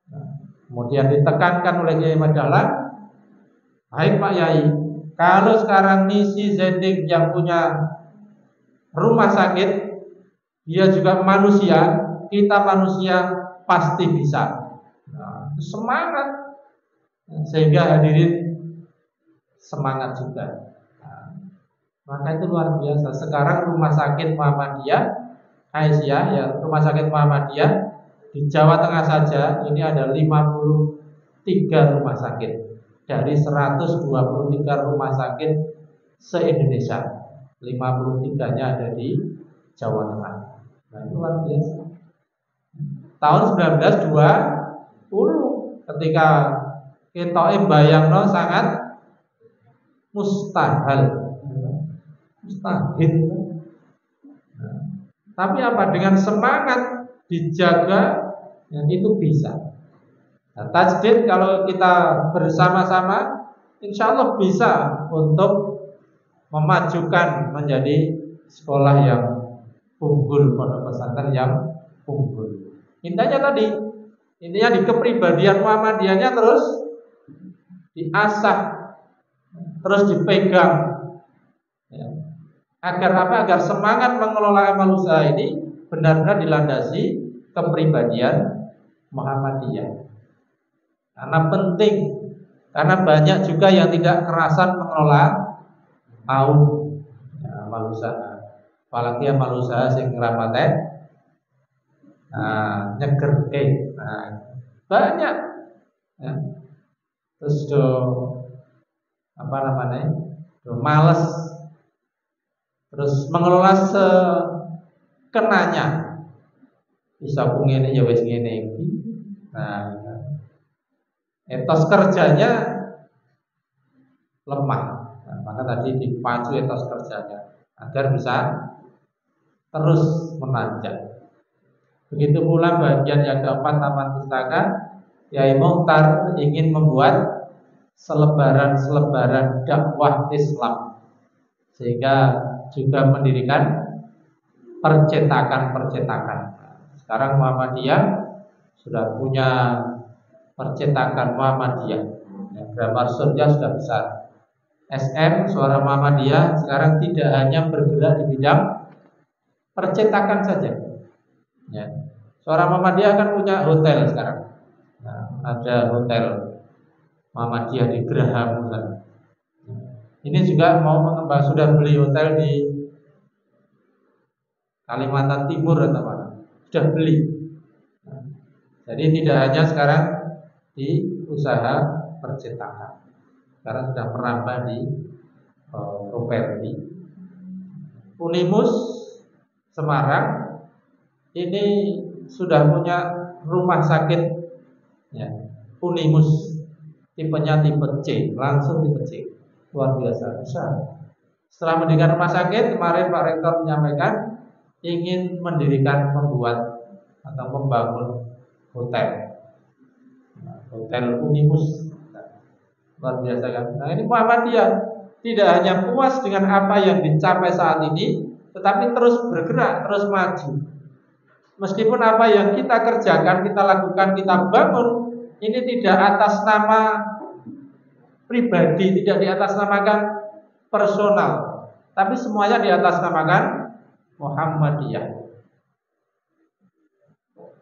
Speaker 2: Nah, kemudian ditekankan oleh Kiai Ahmad Dahlan, baik Pak Yai, kalau sekarang Misi Zendik yang punya rumah sakit, dia juga manusia, kita manusia pasti bisa. Nah, semangat, sehingga hadirin semangat juga. Nah, maka itu luar biasa. Sekarang rumah sakit Muhammadiyah Aisyah, ya, rumah sakit Muhammadiyah di Jawa Tengah saja ini ada 53 rumah sakit dari 123 rumah sakit se-Indonesia. 53-nya ada di Jawa Tengah. Nah, itu luar biasa. Tahun Ulu ketika kita bayangno sangat mustahil. Nah, tapi apa dengan semangat dijaga ya, itu bisa. Nah, tajdid kalau kita bersama-sama insya Allah bisa untuk memajukan menjadi sekolah yang unggul, pondok pesantren yang unggul. Intinya di kepribadian Muhammadiyahnya terus diasah, terus dipegang, ya. Agar apa? Agar semangat mengelola amal usaha ini benar-benar dilandasi kepribadian Muhammadiyah. Karena penting, karena banyak juga yang tidak kerasan mengelola amal usaha. Apalagi amal usaha sing ngramate nyegerke. Banyak ya. Terus males, terus mengelola sekenanya. Bisa ngene ya wis ngene iki. Nah, etos kerjanya lemah. Nah, maka tadi dipacu etos kerjanya agar bisa terus menanjak. Begitu pula bagian yang keempat taman pustaka, Yai Mukhtar ingin membuat selebaran dakwah Islam, sehingga juga mendirikan percetakan. Sekarang Muhammadiyah sudah punya percetakan Muhammadiyah. Grammar Surya sudah besar. SM Suara Muhammadiyah sekarang tidak hanya bergerak di bidang percetakan saja. Ya. Suara Muhammadiyah kan punya hotel sekarang. Nah, ada hotel Muhammadiyah di Geraham. Ini juga mau mengembang, sudah beli hotel di Kalimantan Timur atau mana? Sudah beli. Nah, jadi tidak hanya sekarang di usaha percetakan, sekarang sudah merambah di properti. Unimus Semarang ini sudah punya rumah sakit ya, Unimus tipenya tipe C, langsung tipe C, luar biasa besar. Setelah mendirikan rumah sakit, kemarin Pak Rektor menyampaikan ingin membuat atau membangun hotel, hotel Unimus, luar biasa kan. Nah ini Muhammadiyah tidak hanya puas dengan apa yang dicapai saat ini, tetapi terus bergerak, terus maju. Meskipun apa yang kita kerjakan, kita lakukan, kita bangun, ini tidak atas nama pribadi, tidak diatasnamakan personal, tapi semuanya diatasnamakan Muhammadiyah.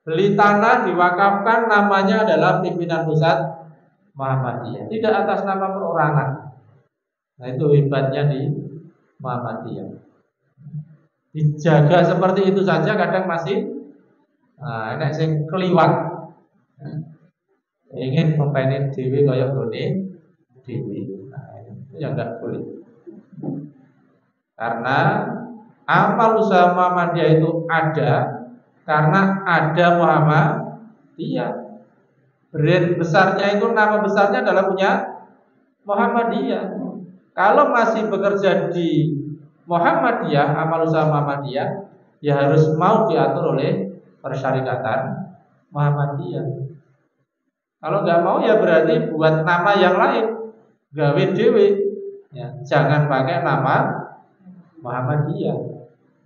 Speaker 2: Beli tanah diwakafkan, namanya adalah pimpinan pusat Muhammadiyah, tidak atas nama perorangan. Nah itu hebatnya di Muhammadiyah. Dijaga seperti itu saja kadang masih enak sing keliwat. Ingin mempengen dewi kaya gone dewi. Nah, itu yang enggak boleh. Karena amal usaha Muhammadiyah itu ada karena ada Muhammadiyah. Brand besarnya itu, nama besarnya adalah punya Muhammadiyah. Kalau masih bekerja di Muhammadiyah, amal usaha Muhammadiyah, ya harus mau diatur oleh persyarikatan Muhammadiyah. Kalau nggak mau ya berarti buat nama yang lain, gawe dewe. Ya, jangan pakai nama Muhammadiyah.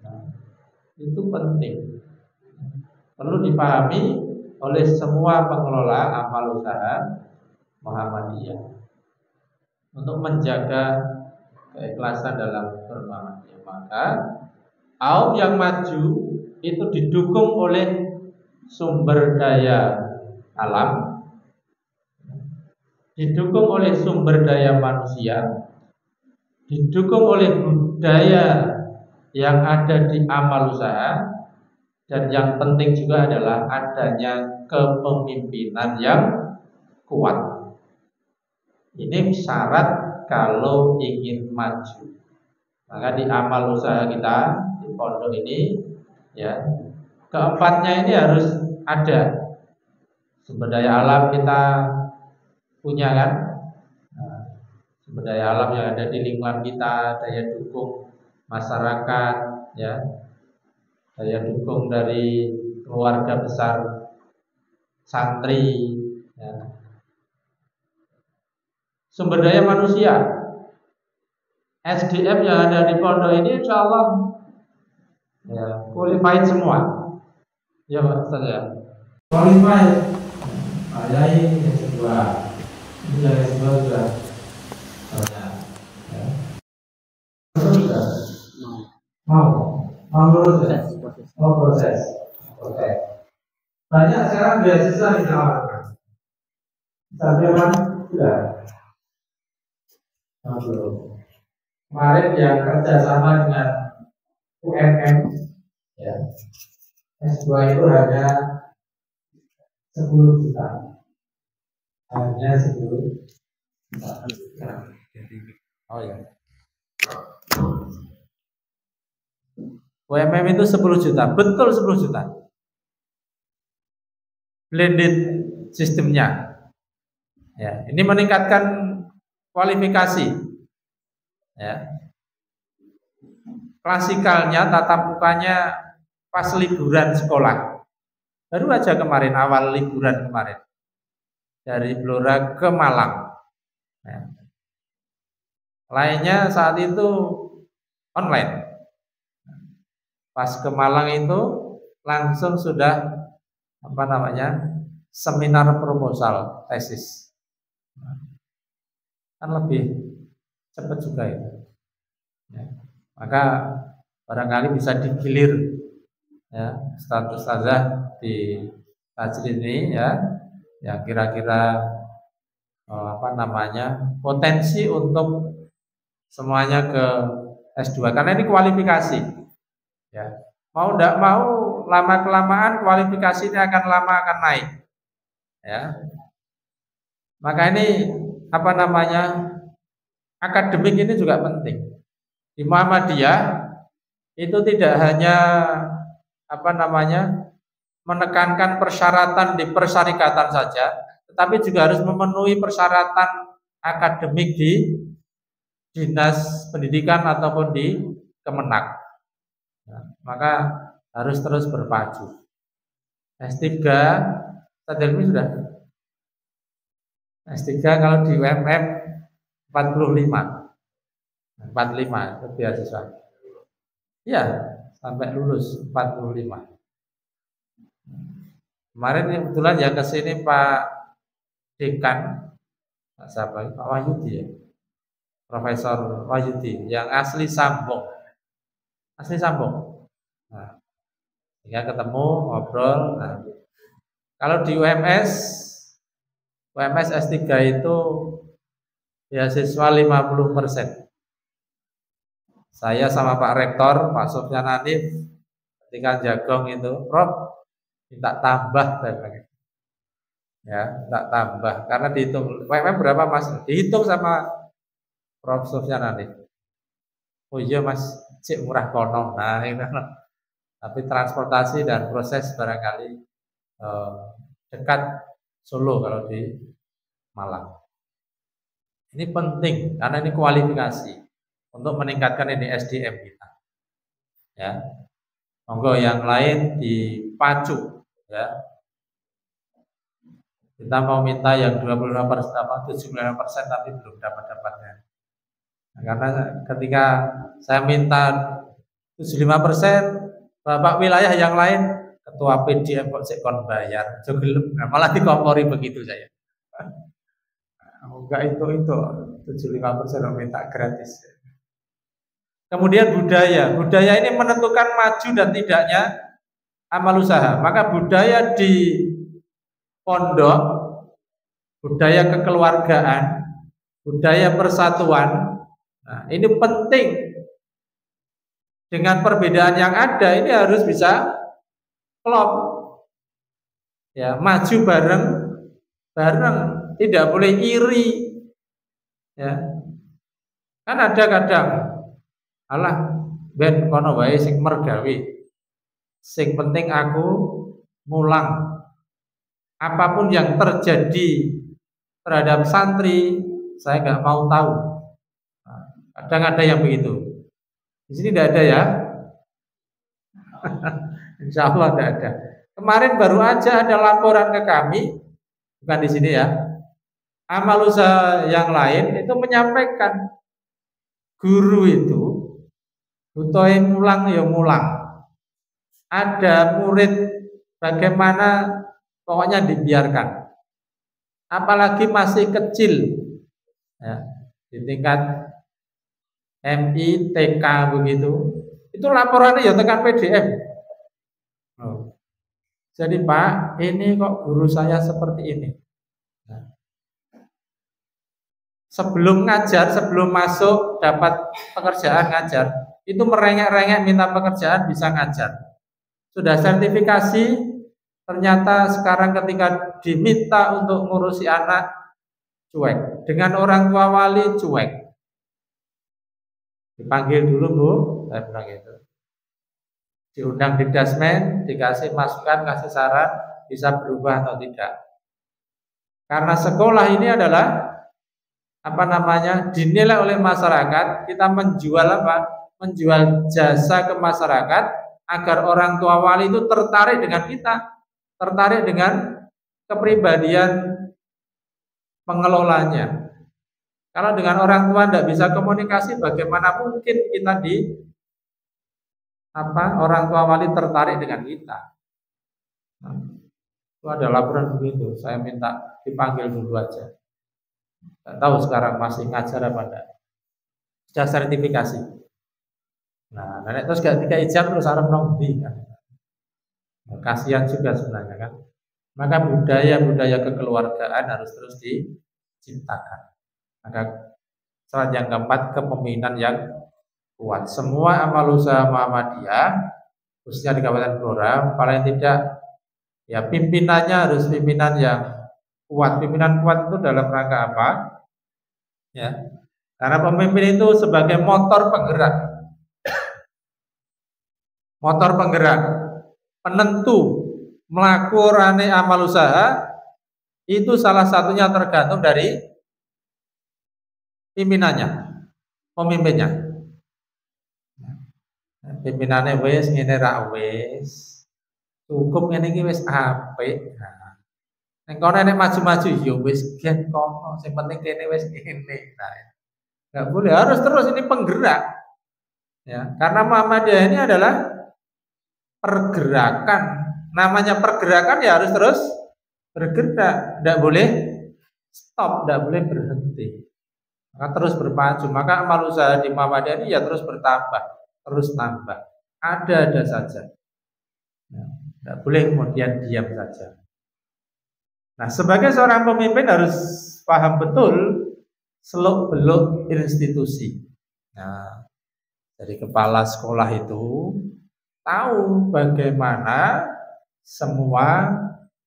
Speaker 2: Nah, itu penting, perlu dipahami oleh semua pengelola amal usaha Muhammadiyah untuk menjaga keikhlasan dalam bermuamalah. Maka kaum yang maju itu didukung oleh sumber daya alam, didukung oleh sumber daya manusia, didukung oleh budaya yang ada di amal usaha, dan yang penting juga adalah adanya kepemimpinan yang kuat. Ini syarat kalau ingin maju. Maka di amal usaha kita di pondok ini, ya, keempatnya ini harus ada. Sumber daya alam kita punya kan, sumber daya alam yang ada di lingkungan kita, daya dukung masyarakat, ya, daya dukung dari keluarga besar santri, ya. Sumber daya manusia, SDM yang ada di pondok ini insya Allah ya, qualified semua. Ya Pak Ustaz ya. Qualified. Ayai yang kedua. Ini yang kedua sudah banyak. Ya. Sudah. Mau lulus ya? Mau proses. Oke. Banyak sekarang beasiswa ditawarkan. Sampai sudah. Kemarin yang kerjasama dengan UMM, ya, S2 itu hanya 10 juta, hanya 10 juta. Oh ya, UMM itu 10 juta, betul 10 juta. Blended sistemnya, ya, ini meningkatkan kualifikasi, ya. Klasikalnya tatap mukanya pas liburan sekolah. Baru aja kemarin, awal liburan kemarin, dari Blora ke Malang. Ya. Lainnya saat itu online. Pas ke Malang itu langsung sudah seminar proposal tesis. Kan lebih cepat juga itu. Ya. Maka barangkali bisa digilir, ya, status ustazah di tajrid ini, ya, yang kira-kira potensi untuk semuanya ke S2 karena ini kualifikasi, ya. Mau tidak mau lama kelamaan kualifikasi ini akan naik, ya. Maka ini akademik ini juga penting. Di Muhammadiyah itu tidak hanya menekankan persyaratan di persyarikatan saja, tetapi juga harus memenuhi persyaratan akademik di dinas pendidikan ataupun di Kemenak. Nah, maka harus terus berpacu. S3 Tadilmi sudah. S3 kalau di UMM 45 itu beasiswa. Iya, sampai lulus 45. Kemarin kebetulan yang ke sini Pak Dekan, Pak Wahyudi, ya. Profesor Wahyudi yang asli Sambong. Nah, ya ketemu ngobrol. Nah, kalau di UMS S3 itu beasiswa 50%. Saya sama Pak Rektor, Pak Sofyan Hanif, ketika jagong itu, Prof, minta tambah, ya, minta tambah, karena dihitung, UMM berapa Mas? Dihitung sama Prof Sofyan Hanif. Oh iya Mas, cik murah kono. Nah, ini, tapi transportasi dan proses barangkali dekat Solo kalau di Malang. Ini penting karena ini kualifikasi untuk meningkatkan ini SDM kita. Ya. Monggo yang lain dipacu, ya. Kita mau minta yang 75%, 75% tapi belum dapat-dapatnya. Nah, karena ketika saya minta 75%, Bapak wilayah yang lain, ketua PDM kok sekon bayar, nah, malah dikompori begitu saya. Enggak itu 75% minta gratis. Kemudian budaya ini menentukan maju dan tidaknya amal usaha. Maka budaya di pondok, budaya kekeluargaan, budaya persatuan, nah, ini penting. Dengan perbedaan yang ada ini harus bisa klop, ya, maju bareng, tidak boleh iri, ya. Kan ada kadang, alah ben kono wae sing mergawe, sing penting aku mulang, apapun yang terjadi terhadap santri, saya nggak mau tahu. Nah, kadang ada yang begitu. Di sini tidak ada ya. Insya Allah tidak ada. Kemarin baru aja ada laporan ke kami, bukan di sini ya. Amal usaha yang lain itu menyampaikan guru itu butuh mulang ya mulang. Ada murid bagaimana pokoknya dibiarkan. Apalagi masih kecil ya, di tingkat MI, TK begitu. Itu laporannya ya tekan PDF. Oh. Jadi Pak, ini kok guru saya seperti ini. Nah, sebelum ngajar, sebelum masuk dapat pekerjaan ngajar, itu merengek-rengek minta pekerjaan bisa ngajar. Sudah sertifikasi, ternyata sekarang ketika diminta untuk ngurusi anak, cuek. Dengan orang tua wali, cuek. Dipanggil dulu Bu, saya bilang gitu. Diundang di dasmen, dikasih masukan, kasih saran, bisa berubah atau tidak. Karena sekolah ini adalah dinilai oleh masyarakat, kita menjual menjual jasa ke masyarakat agar orang tua wali itu tertarik dengan kita, tertarik dengan kepribadian pengelolanya. Kalau dengan orang tua tidak bisa komunikasi, bagaimana mungkin kita orang tua wali tertarik dengan kita? Nah, itu ada laporan begitu. Saya minta dipanggil dulu aja. Tidak tahu sekarang masih ngajar apa enggak. Sudah sertifikasi. Nah, nenek terus ketika ijab terus arep nongdi kan. Nah, kasihan juga sebenarnya kan. Maka budaya kekeluargaan harus terus diciptakan. Maka syarat yang keempat, kepemimpinan yang kuat. Semua amal usaha Muhammadiyah, khususnya di Kabupaten Blora, paling tidak ya pimpinannya harus pimpinan yang kuat. Pimpinan kuat itu dalam rangka apa? Ya, karena pemimpin itu sebagai motor penggerak, penentu melakukan amal usaha itu salah satunya tergantung dari pimpinannya, pemimpinnya. Pimpinannya wis ngene ra wis. Cukup ngene iki wis apik. Nah, nek kono nek maju-maju ya wis gen kono, sing penting kene wis ngene. Nah, enggak boleh, harus terus ini penggerak. Ya, karena Muhammadiyah ini adalah pergerakan. Namanya pergerakan ya harus terus bergerak, tidak boleh stop, tidak boleh berhenti. Maka terus berpacu. Maka amal usaha di Muhammadiyah ini ya terus bertambah, terus tambah. Ada saja. Nah, tidak boleh kemudian diam saja. Nah, sebagai seorang pemimpin harus paham betul seluk-beluk institusi. Nah, dari kepala sekolah itu tahu bagaimana semua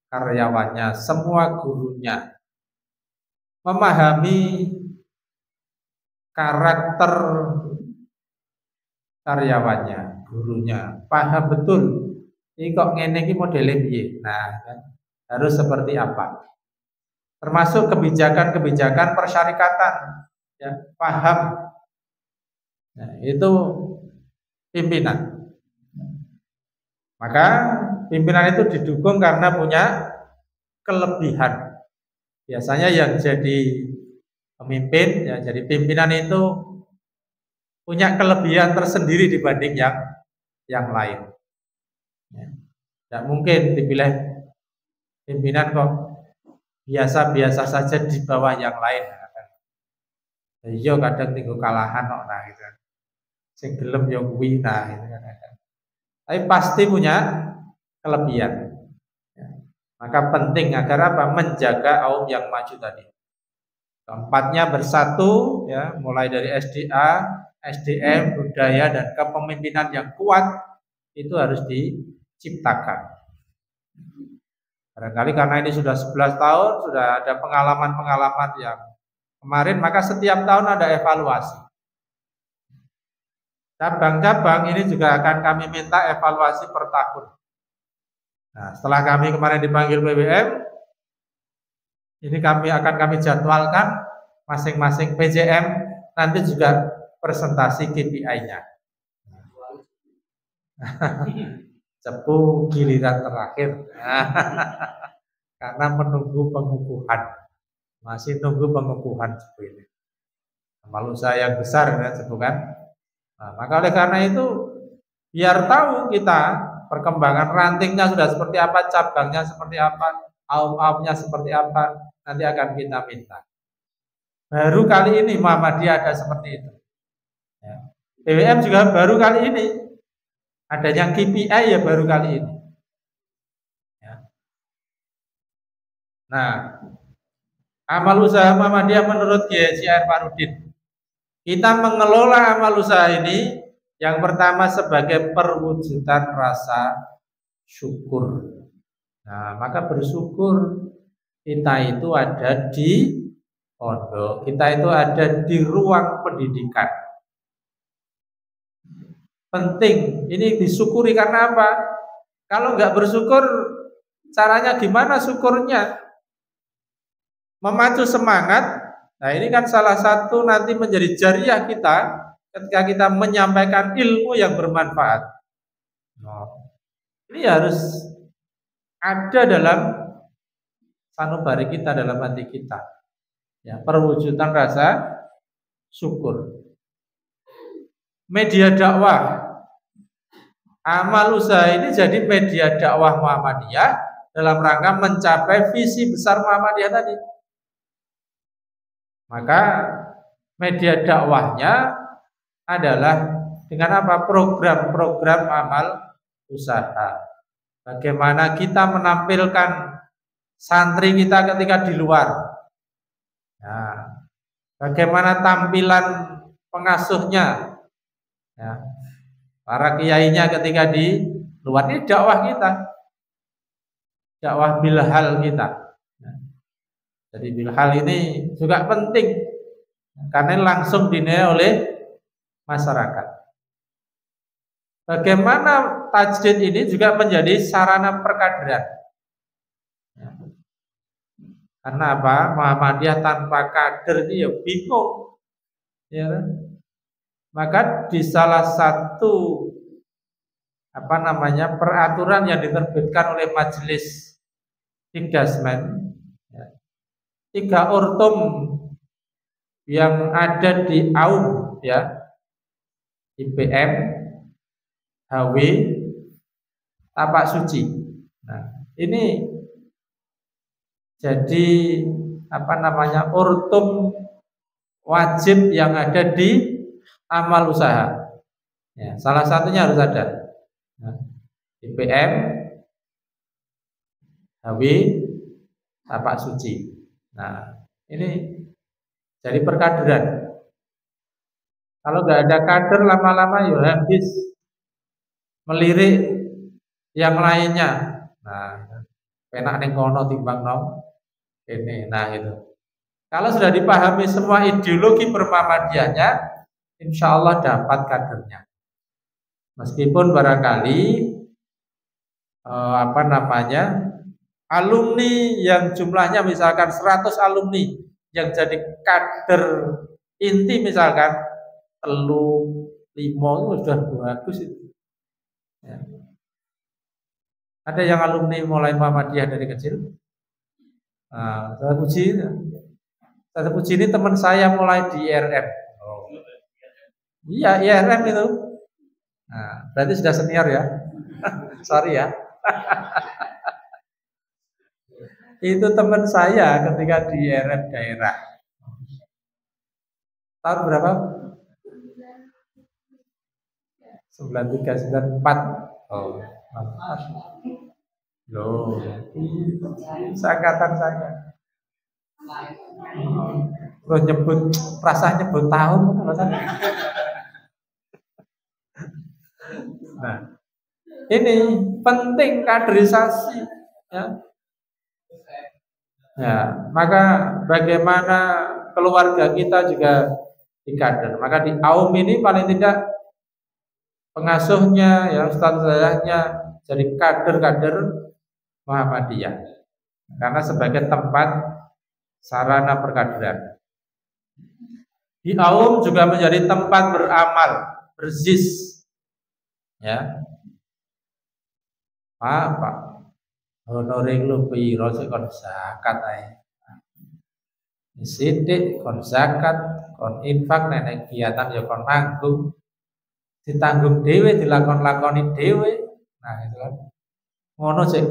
Speaker 2: karyawannya, semua gurunya memahami karakter karyawannya, gurunya, paham betul ini kok ngene iki modele piye. Nah, kan, harus seperti apa? Termasuk kebijakan-kebijakan persyarikatan, ya, paham. Nah, itu pimpinan. Maka pimpinan itu didukung karena punya kelebihan. Biasanya yang jadi pemimpin, ya, jadi pimpinan itu punya kelebihan tersendiri dibanding yang lain. Ya. Tidak mungkin dipilih pimpinan kok biasa-biasa saja di bawah yang lain. Iya kadang tinggal kalahan kok nah gitu. Sing gelem yo kuwi nah gitu kan. Tapi pasti punya kelebihan. Ya. Maka penting agar apa? Menjaga kaum yang maju tadi. Keempatnya bersatu, ya, mulai dari SDA, SDM, budaya dan kepemimpinan yang kuat itu harus diciptakan. Barangkali karena ini sudah 11 tahun, sudah ada pengalaman-pengalaman yang kemarin, maka setiap tahun ada evaluasi. Cabang-cabang ini juga akan kami minta evaluasi per tahun. Nah, setelah kami kemarin dipanggil BWM, Ini akan kami jadwalkan masing-masing PJM nanti juga presentasi KPI-nya. Cepu giliran terakhir. Karena menunggu pengukuhan. Masih nunggu pengukuhan cepu ini. Malu saya yang besar ya cepu kan. Nah, maka oleh karena itu biar tahu kita perkembangan rantingnya sudah seperti apa, cabangnya seperti apa, aum-aumnya seperti apa, nanti akan kita minta. Baru kali ini Muhammadiyah ada seperti itu. Ya. BWM juga baru kali ini. Adanya KPI ya baru kali ini. Ya. Nah, amal usaha Muhammadiyah menurut Kiai Haji Farudin, kita mengelola amal usaha ini yang pertama sebagai perwujudan rasa syukur. Nah, maka bersyukur kita itu ada di pondok, kita itu ada di ruang pendidikan. Penting, ini disyukuri karena apa? Kalau nggak bersyukur, caranya gimana syukurnya? Memacu semangat. Nah, ini kan salah satu nanti menjadi jariah kita ketika kita menyampaikan ilmu yang bermanfaat. Ini harus ada dalam sanubari kita, dalam hati kita. Ya, perwujudan rasa syukur. Media dakwah. Amal usaha ini jadi media dakwah Muhammadiyah dalam rangka mencapai visi besar Muhammadiyah tadi. Maka media dakwahnya adalah dengan apa? Program-program amal usaha. Bagaimana kita menampilkan santri kita ketika di luar. Nah, bagaimana tampilan pengasuhnya. Ya. Para kiainya ketika di luar, ini dakwah kita. Dakwah bilhal kita. Jadi bilhal ini juga penting karena langsung dinilai oleh masyarakat. Bagaimana tajdid ini juga menjadi sarana perkaderan. Karena apa? Muhammadiyah tanpa kader ini ya bingung. Ya. Maka di salah satu peraturan yang diterbitkan oleh Majelis Tigasmen, 3 ortum yang ada di AUM, ya, IPM, HW, Tapak Suci. Nah, ini jadi ortum wajib yang ada di amal usaha. Ya, salah satunya harus ada. Nah, IPM, HW, Tapak Suci. Nah, ini jadi perkaderan. Kalau nggak ada kader lama-lama ya habis melirik yang lainnya. Nah, penak ning kono timbang nom ini. Nah, itu. Kalau sudah dipahami semua ideologi bermuhammadiyahnya, insya Allah dapat kadernya. Meskipun barangkali alumni yang jumlahnya misalkan 100 alumni yang jadi kader inti misalkan 3-5 itu sudah bagus itu. Ya. Ada yang alumni mulai Muhammadiyah dari kecil. Nah, saya puji ini teman saya mulai di IRM. Oh. Iya, IRM itu. Nah, berarti sudah senior ya. Sorry ya. Itu teman saya ketika di IRM daerah. Tahun berapa? 93, 94. Oh, loh, seangkatan saya. Terus rasanya nyebut tahun. Nah, ini penting kaderisasi, ya. Ya, maka bagaimana keluarga kita juga dikader. Maka di AUM ini paling tidak pengasuhnya, ya, ustadzahnya jadi kader-kader Muhammadiyah. Karena sebagai tempat sarana perkaderan. Di Aum juga menjadi tempat beramal, berzis. Ya. Pak, honore lu piro sik kon zakat ae. Sithik kon zakat, kon infak nek kegiatan ya kon nanggung. Ditanggung dhewe, dilakon-lakoni dhewe. Nah, itu kan. Ngono sik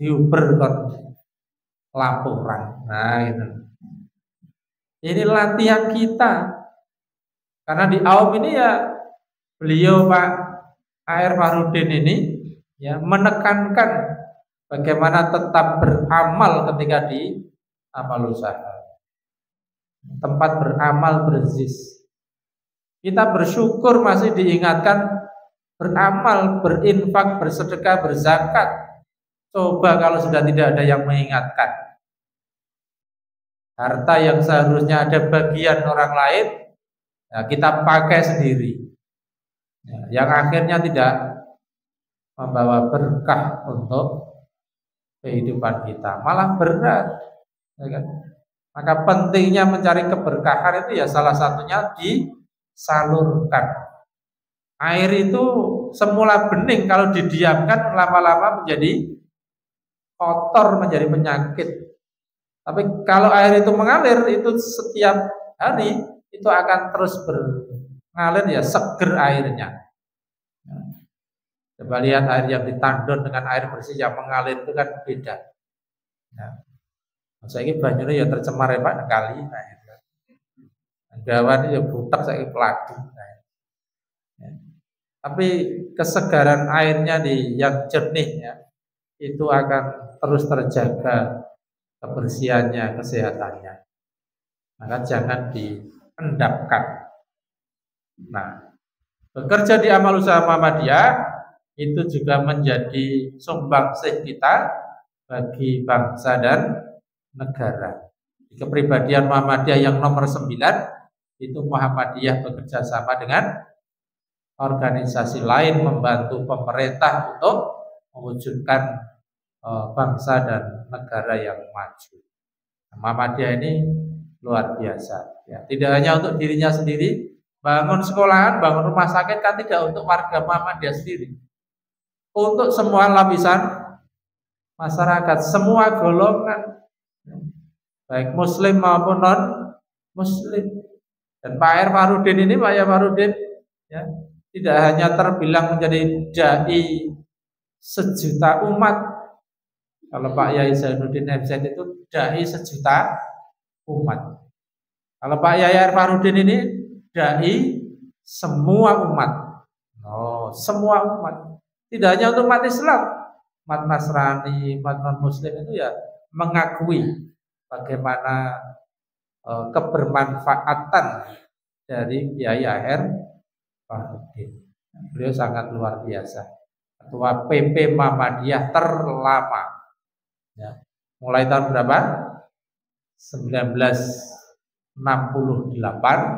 Speaker 2: diuber kon laporan. Nah, gitu. Ini latihan kita. Karena di Aum ini ya beliau Pak A.R. Fahrudin ini ya menekankan bagaimana tetap beramal ketika di amal usaha. Tempat beramal berzis. Kita bersyukur masih diingatkan beramal, berinfak, bersedekah, berzakat. Coba kalau sudah tidak ada yang mengingatkan. Harta yang seharusnya ada bagian orang lain, ya kita pakai sendiri. Ya, yang akhirnya tidak membawa berkah untuk kehidupan kita, malah berat. Ya kan? Maka pentingnya mencari keberkahan itu ya salah satunya disalurkan. Air itu semula bening, kalau didiamkan lama-lama menjadi kotor, menjadi penyakit. Tapi kalau air itu mengalir, itu setiap hari itu akan terus mengalir, ya seger airnya. Coba lihat air yang ditandon dengan air bersih yang mengalir itu kan beda. Nah, saya ini banyunya ya tercemar ya Pak kali. Nah, gawan ya butek saya peladu. Nah, ya. Tapi kesegaran airnya yang jernih ya, itu akan terus terjaga kebersihannya, kesehatannya. Maka jangan diendapkan. Nah, bekerja di amal usaha Muhammadiyah itu juga menjadi sumbangsih kita bagi bangsa dan negara. Di kepribadian Muhammadiyah yang nomor 9 itu Muhammadiyah bekerja sama dengan organisasi lain membantu pemerintah untuk mewujudkan bangsa dan negara yang maju. Muhammadiyah ini luar biasa. Ya, tidak hanya untuk dirinya sendiri, bangun sekolahan, bangun rumah sakit kan tidak untuk warga Muhammadiyah sendiri. Untuk semua lapisan masyarakat, semua golongan, baik Muslim maupun non Muslim. Dan Pak A.R. Fahrudin ini, Pak A.R. Fahrudin, ya, tidak hanya terbilang menjadi dai sejuta umat. Kalau Pak Yai Zainuddin MZ itu dai sejuta umat. Kalau Pak Yai Fahrudin ini dai semua umat. Oh, semua umat. Tidak hanya untuk umat Islam, umat Nasrani, umat non-Muslim itu ya mengakui bagaimana kebermanfaatan dari Yai A.R. Fahrudin. Beliau sangat luar biasa. Ketua PP Muhammadiyah terlama. Ya. Mulai tahun berapa? 1968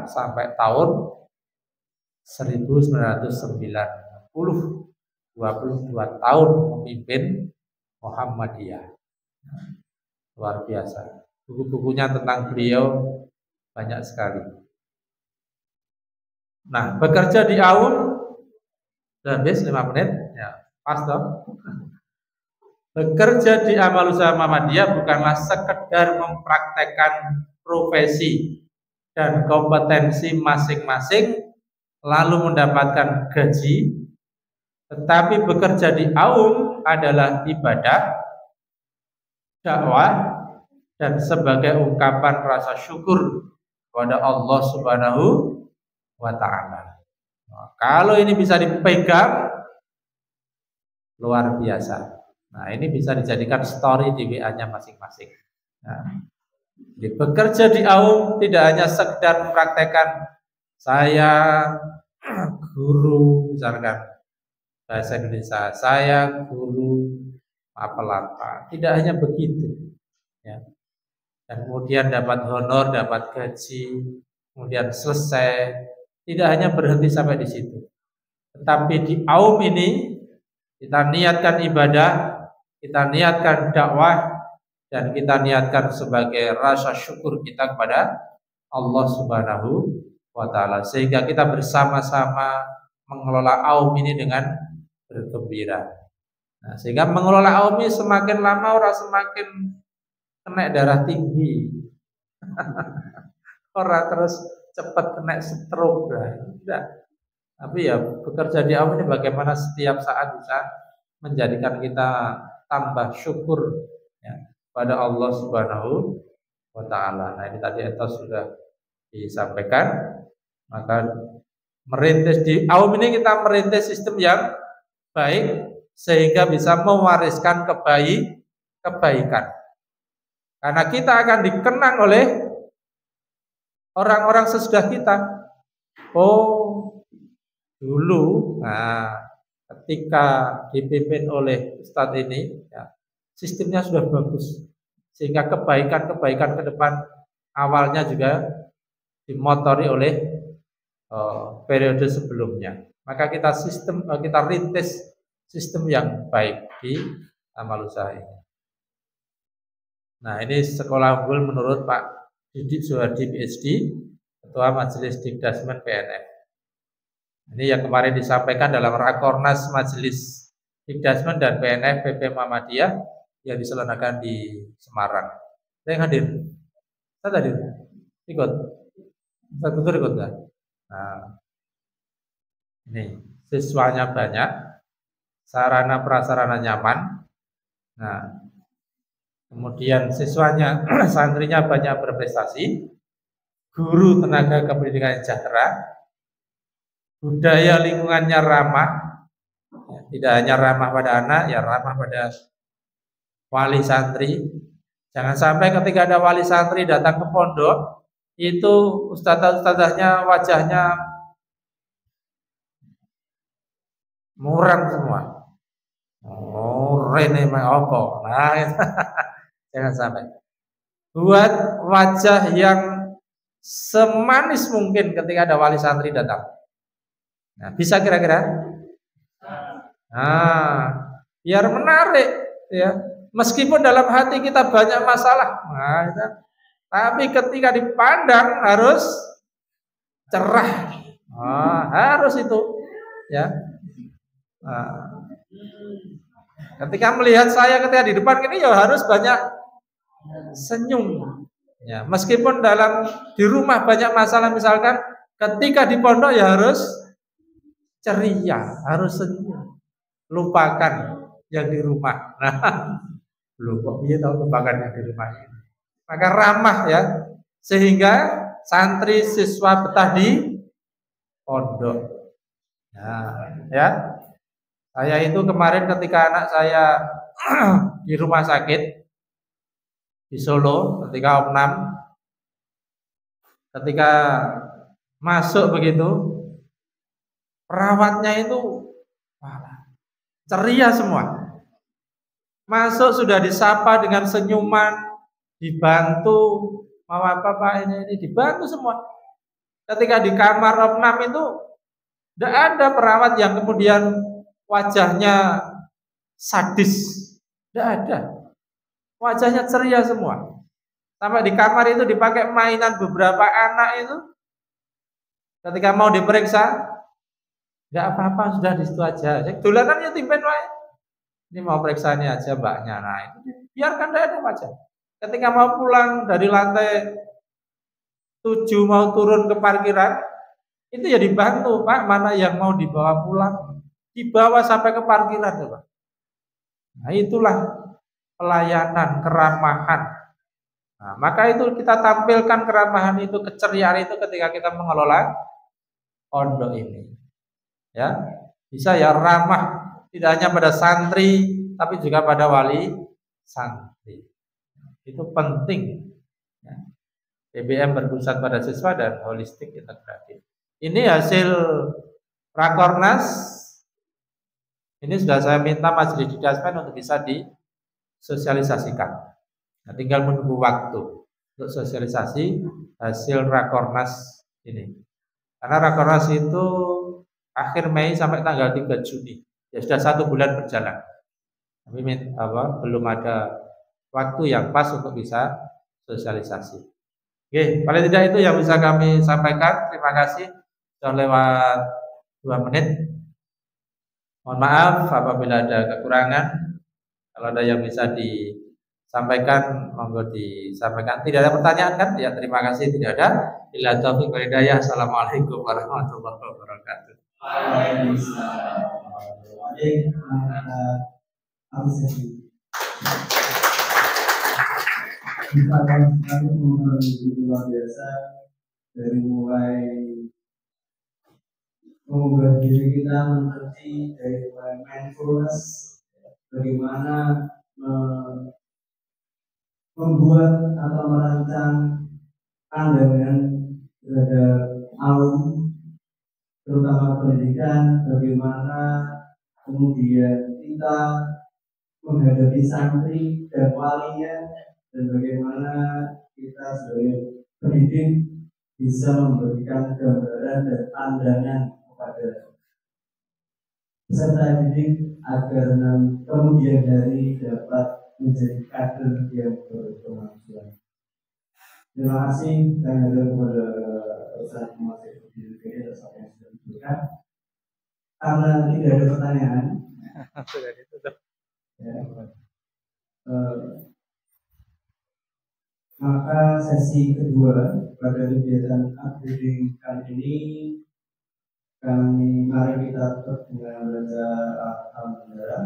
Speaker 2: sampai tahun 1990. 22 tahun memimpin Muhammadiyah. Luar biasa. Buku-bukunya tentang beliau banyak sekali. Nah, bekerja di Aum sudah habis 5 menit. Ya, pas dong. Bekerja di amal usaha Muhammadiyah bukanlah sekedar mempraktekkan profesi dan kompetensi masing-masing lalu mendapatkan gaji, tetapi bekerja di Aum adalah ibadah, dakwah, dan sebagai ungkapan rasa syukur kepada Allah Subhanahu wa Ta'ala. Nah, kalau ini bisa dipegang, luar biasa. Nah, ini bisa dijadikan story di WA-nya masing-masing. Nah, bekerja di Aum tidak hanya sekedar mempraktekkan saya guru, misalkan bahasa Indonesia, saya guru apa-apa. Tidak hanya begitu. Ya. Dan kemudian dapat honor, dapat gaji, kemudian selesai. Tidak hanya berhenti sampai di situ. Tetapi di Aum ini kita niatkan ibadah, kita niatkan dakwah, dan kita niatkan sebagai rasa syukur kita kepada Allah Subhanahu wa taala, sehingga kita bersama-sama mengelola Aum ini dengan bergembira. Nah, sehingga mengelola Aum ini semakin lama orang semakin kena darah tinggi. Orang terus cepat kena stroke, tidak. Tapi ya bekerja di Aum ini bagaimana setiap saat bisa menjadikan kita tambah syukur ya, pada Allah Subhanahu wa taala. Nah, ini tadi etos sudah disampaikan. Maka merintis di Aum ini kita merintis sistem yang baik sehingga bisa mewariskan kebaikan. Karena kita akan dikenang oleh orang-orang sesudah kita. Oh, dulu, nah, ketika dipimpin oleh Ustadz ini, ya, sistemnya sudah bagus, sehingga kebaikan-kebaikan ke depan awalnya juga dimotori oleh periode sebelumnya. Maka kita rintis sistem yang baik di amal usaha ini. Nah, ini sekolah unggul menurut Pak Didik Suhardi PhD, Ketua Majelis Dikdasmen PNF. Ini yang kemarin disampaikan dalam Rakornas Majelis Dikdasmen dan PNF PP Muhammadiyah yang diselenggarakan di Semarang. Saya yang hadir? Saya hadir? Ikut? Saya tutur ikut nggak? Nah, ini siswanya banyak, sarana prasarana nyaman. Nah, kemudian siswanya, santrinya banyak berprestasi, guru tenaga kependidikan sejahtera, budaya lingkungannya ramah, ya, tidak hanya ramah pada anak, ya ramah pada wali santri. Jangan sampai ketika ada wali santri datang ke pondok, itu ustadzah-ustadzahnya wajahnya muram semua. Oh, rene apa? Nah, jangan sampai. Buat wajah yang semanis mungkin ketika ada wali santri datang. Nah, bisa kira-kira? Nah, biar menarik ya. Meskipun dalam hati kita banyak masalah, nah, tapi ketika dipandang harus cerah. Nah, harus itu ya. Nah, ketika melihat saya ketika di depan ini ya harus banyak senyum. Ya, meskipun di rumah banyak masalah misalkan, ketika di pondok ya harus ceria, harus senyum. Lupakan yang di rumah. Nah, belum dia tahu lupakan yang di rumah ini. Maka ramah ya, sehingga santri siswa betah di pondok. Nah, ya. Saya itu kemarin ketika anak saya di rumah sakit di Solo, ketika opnam, ketika masuk begitu, perawatnya itu ceria semua. Masuk sudah disapa dengan senyuman, dibantu, mau apa Pak ini dibantu semua. Ketika di kamar opnam itu tidak ada perawat yang kemudian wajahnya sadis, tidak ada. Wajahnya ceria semua. Sampai di kamar itu dipakai mainan beberapa anak itu. Ketika mau diperiksa, tidak apa-apa, sudah di situ aja. Dolanan ya timpen wae. Ini mau periksa ini aja mbaknya. Nah, itu biarkan tidak ada wajah. Ketika mau pulang dari lantai 7 mau turun ke parkiran, itu ya dibantu, Pak, mana yang mau dibawa pulang. Dibawa sampai ke parkiran, Pak. Nah, itulah pelayanan, keramahan. Nah, maka itu kita tampilkan keramahan itu, keceriaan itu ketika kita mengelola pondok ini. Ya, bisa ya ramah, tidak hanya pada santri, tapi juga pada wali santri. Itu penting. Ya. PBM berpusat pada siswa dan holistik integratif. Ini hasil Rakornas. Ini sudah saya minta Majelis Dikdasmen untuk bisa disosialisasikan. Nah, tinggal menunggu waktu untuk sosialisasi hasil Rakornas ini. Karena Rakornas itu akhir Mei sampai tanggal 3 Juni. Ya sudah 1 bulan berjalan. Tapi belum ada waktu yang pas untuk bisa sosialisasi. Oke, paling tidak itu yang bisa kami sampaikan. Terima kasih. Sudah lewat 2 menit. Mohon maaf apabila ada kekurangan. Kalau ada yang bisa disampaikan, monggo disampaikan. Tidak ada pertanyaan kan? Ya, terima kasih. Tidak ada. Bila taufiq wal hidayah. Assalamualaikum warahmatullahi wabarakatuh.
Speaker 3: Luar biasa dari mulai mengubah diri kita mengerti dari mulai mindfulness, bagaimana membuat atau merancang pandangan terhadap alam, terutama pendidikan, bagaimana kemudian kita menghadapi santri dan walinya, dan bagaimana kita sebagai pendidik bisa memberikan gambaran dan pandangan kepada peserta didik agar kemudian hari dapat menjadi kader yang berkemajuan. Terima kasih dan kepada Ustaz Muhammad Fadil atas apa yang sudah diberikan. Karena tidak ada pertanyaan,
Speaker 2: Sudah ditutup.
Speaker 3: ya, maka sesi kedua pada kegiatan upgrading kali ini mari kita tutup dengan membaca Alhamdulillah.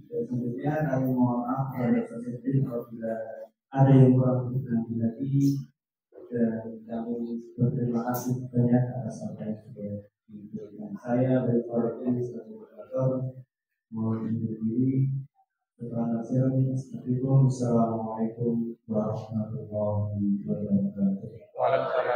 Speaker 3: Dan selanjutnya kami mohon maaf kepada sesi apabila ada yang kurang berkenan lagi, dan kami berterima kasih banyak atas apa yang sudah diberikan. Saya dari Korek sebagai moderator mohon diri. Assalamualaikum warahmatullahi wabarakatuh.
Speaker 2: Waalaikumsalam.